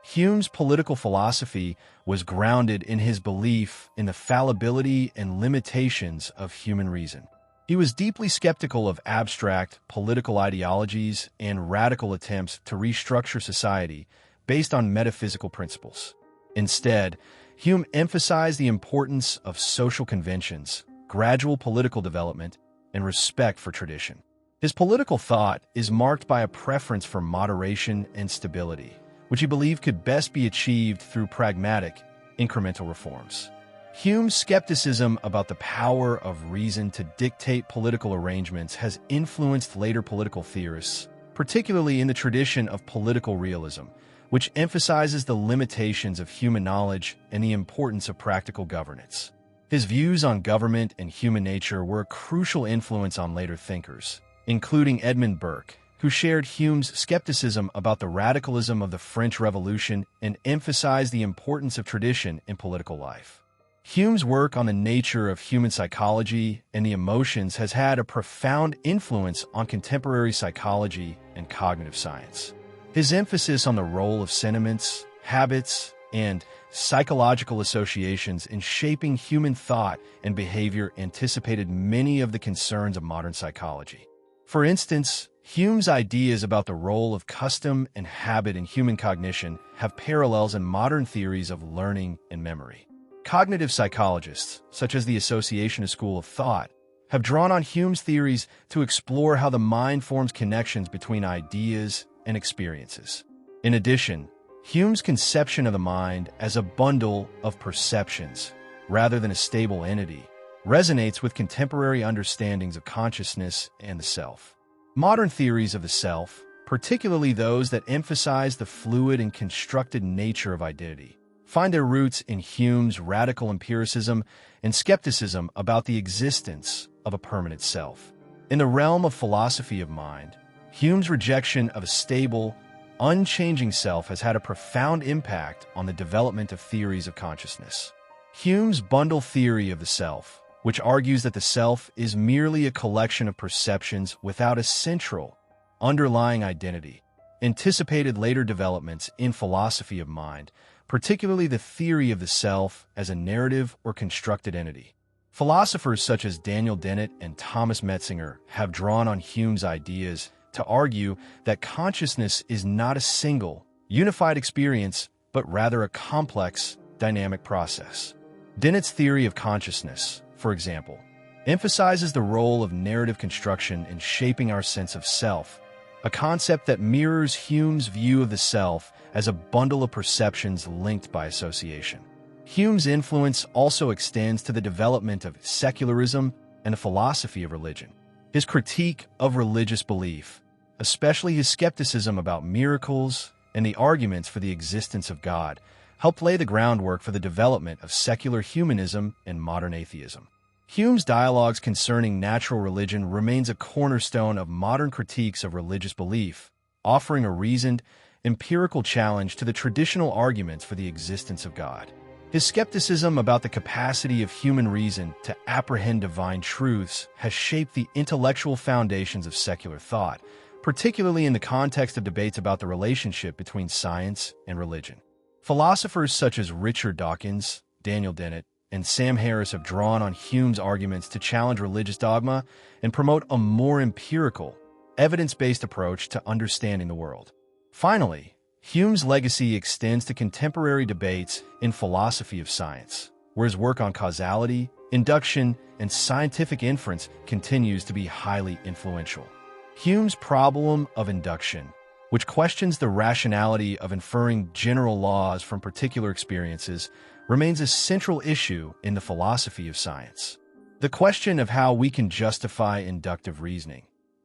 Hume's political philosophy was grounded in his belief in the fallibility and limitations of human reason. He was deeply skeptical of abstract political ideologies and radical attempts to restructure society based on metaphysical principles. Instead, Hume emphasized the importance of social conventions, gradual political development, and respect for tradition. His political thought is marked by a preference for moderation and stability, which he believed could best be achieved through pragmatic, incremental reforms. Hume's skepticism about the power of reason to dictate political arrangements has influenced later political theorists, particularly in the tradition of political realism, which emphasizes the limitations of human knowledge and the importance of practical governance. His views on government and human nature were a crucial influence on later thinkers, including Edmund Burke, who shared Hume's skepticism about the radicalism of the French Revolution and emphasized the importance of tradition in political life. Hume's work on the nature of human psychology and the emotions has had a profound influence on contemporary psychology and cognitive science. His emphasis on the role of sentiments, habits, and psychological associations in shaping human thought and behavior anticipated many of the concerns of modern psychology. For instance, Hume's ideas about the role of custom and habit in human cognition have parallels in modern theories of learning and memory. Cognitive psychologists, such as the Associationist School of Thought, have drawn on Hume's theories to explore how the mind forms connections between ideas and experiences. In addition, Hume's conception of the mind as a bundle of perceptions, rather than a stable entity, resonates with contemporary understandings of consciousness and the self. Modern theories of the self, particularly those that emphasize the fluid and constructed nature of identity, find their roots in Hume's radical empiricism and skepticism about the existence of a permanent self. In the realm of philosophy of mind, Hume's rejection of a stable, unchanging self has had a profound impact on the development of theories of consciousness. Hume's bundle theory of the self, which argues that the self is merely a collection of perceptions without a central, underlying identity, anticipated later developments in philosophy of mind, particularly the theory of the self as a narrative or constructed entity. Philosophers such as Daniel Dennett and Thomas Metzinger have drawn on Hume's ideas to argue that consciousness is not a single, unified experience, but rather a complex, dynamic process. Dennett's theory of consciousness, for example, emphasizes the role of narrative construction in shaping our sense of self, a concept that mirrors Hume's view of the self as a bundle of perceptions linked by association. Hume's influence also extends to the development of secularism and the philosophy of religion. His critique of religious belief, especially his skepticism about miracles and the arguments for the existence of God, helped lay the groundwork for the development of secular humanism and modern atheism. Hume's dialogues concerning natural religion remains a cornerstone of modern critiques of religious belief, offering a reasoned, empirical challenge to the traditional arguments for the existence of God. His skepticism about the capacity of human reason to apprehend divine truths has shaped the intellectual foundations of secular thought, particularly in the context of debates about the relationship between science and religion. Philosophers such as Richard Dawkins, Daniel Dennett, and Sam Harris have drawn on Hume's arguments to challenge religious dogma and promote a more empirical, evidence-based approach to understanding the world. Finally, Hume's legacy extends to contemporary debates in philosophy of science, where his work on causality, induction, and scientific inference continues to be highly influential. Hume's problem of induction, which questions the rationality of inferring general laws from particular experiences, remains a central issue in the philosophy of science. The question of how we can justify inductive reasoning,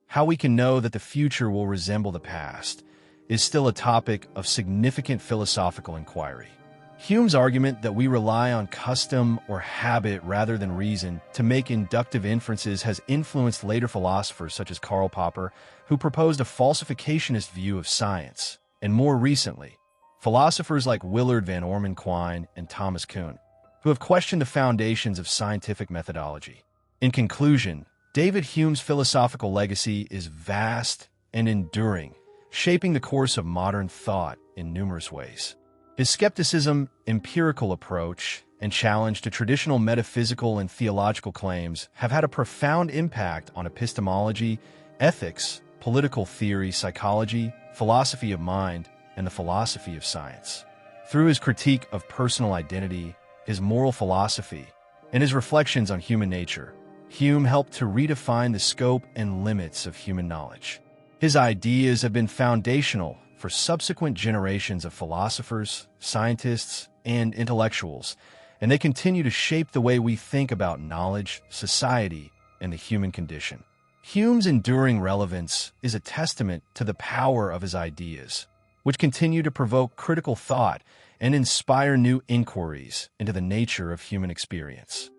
how we can know that the future will resemble the past, is still a topic of significant philosophical inquiry. Hume's argument that we rely on custom or habit rather than reason to make inductive inferences has influenced later philosophers such as Karl Popper, who proposed a falsificationist view of science, and more recently, philosophers like Willard Van Orman Quine and Thomas Kuhn, who have questioned the foundations of scientific methodology. In conclusion, David Hume's philosophical legacy is vast and enduring, shaping the course of modern thought in numerous ways. His skepticism, empirical approach, and challenge to traditional metaphysical and theological claims have had a profound impact on epistemology, ethics, political theory, psychology, philosophy of mind, and the philosophy of science. Through his critique of personal identity, his moral philosophy, and his reflections on human nature, Hume helped to redefine the scope and limits of human knowledge. His ideas have been foundational for subsequent generations of philosophers, scientists, and intellectuals, and they continue to shape the way we think about knowledge, society, and the human condition. Hume's enduring relevance is a testament to the power of his ideas, which continue to provoke critical thought and inspire new inquiries into the nature of human experience.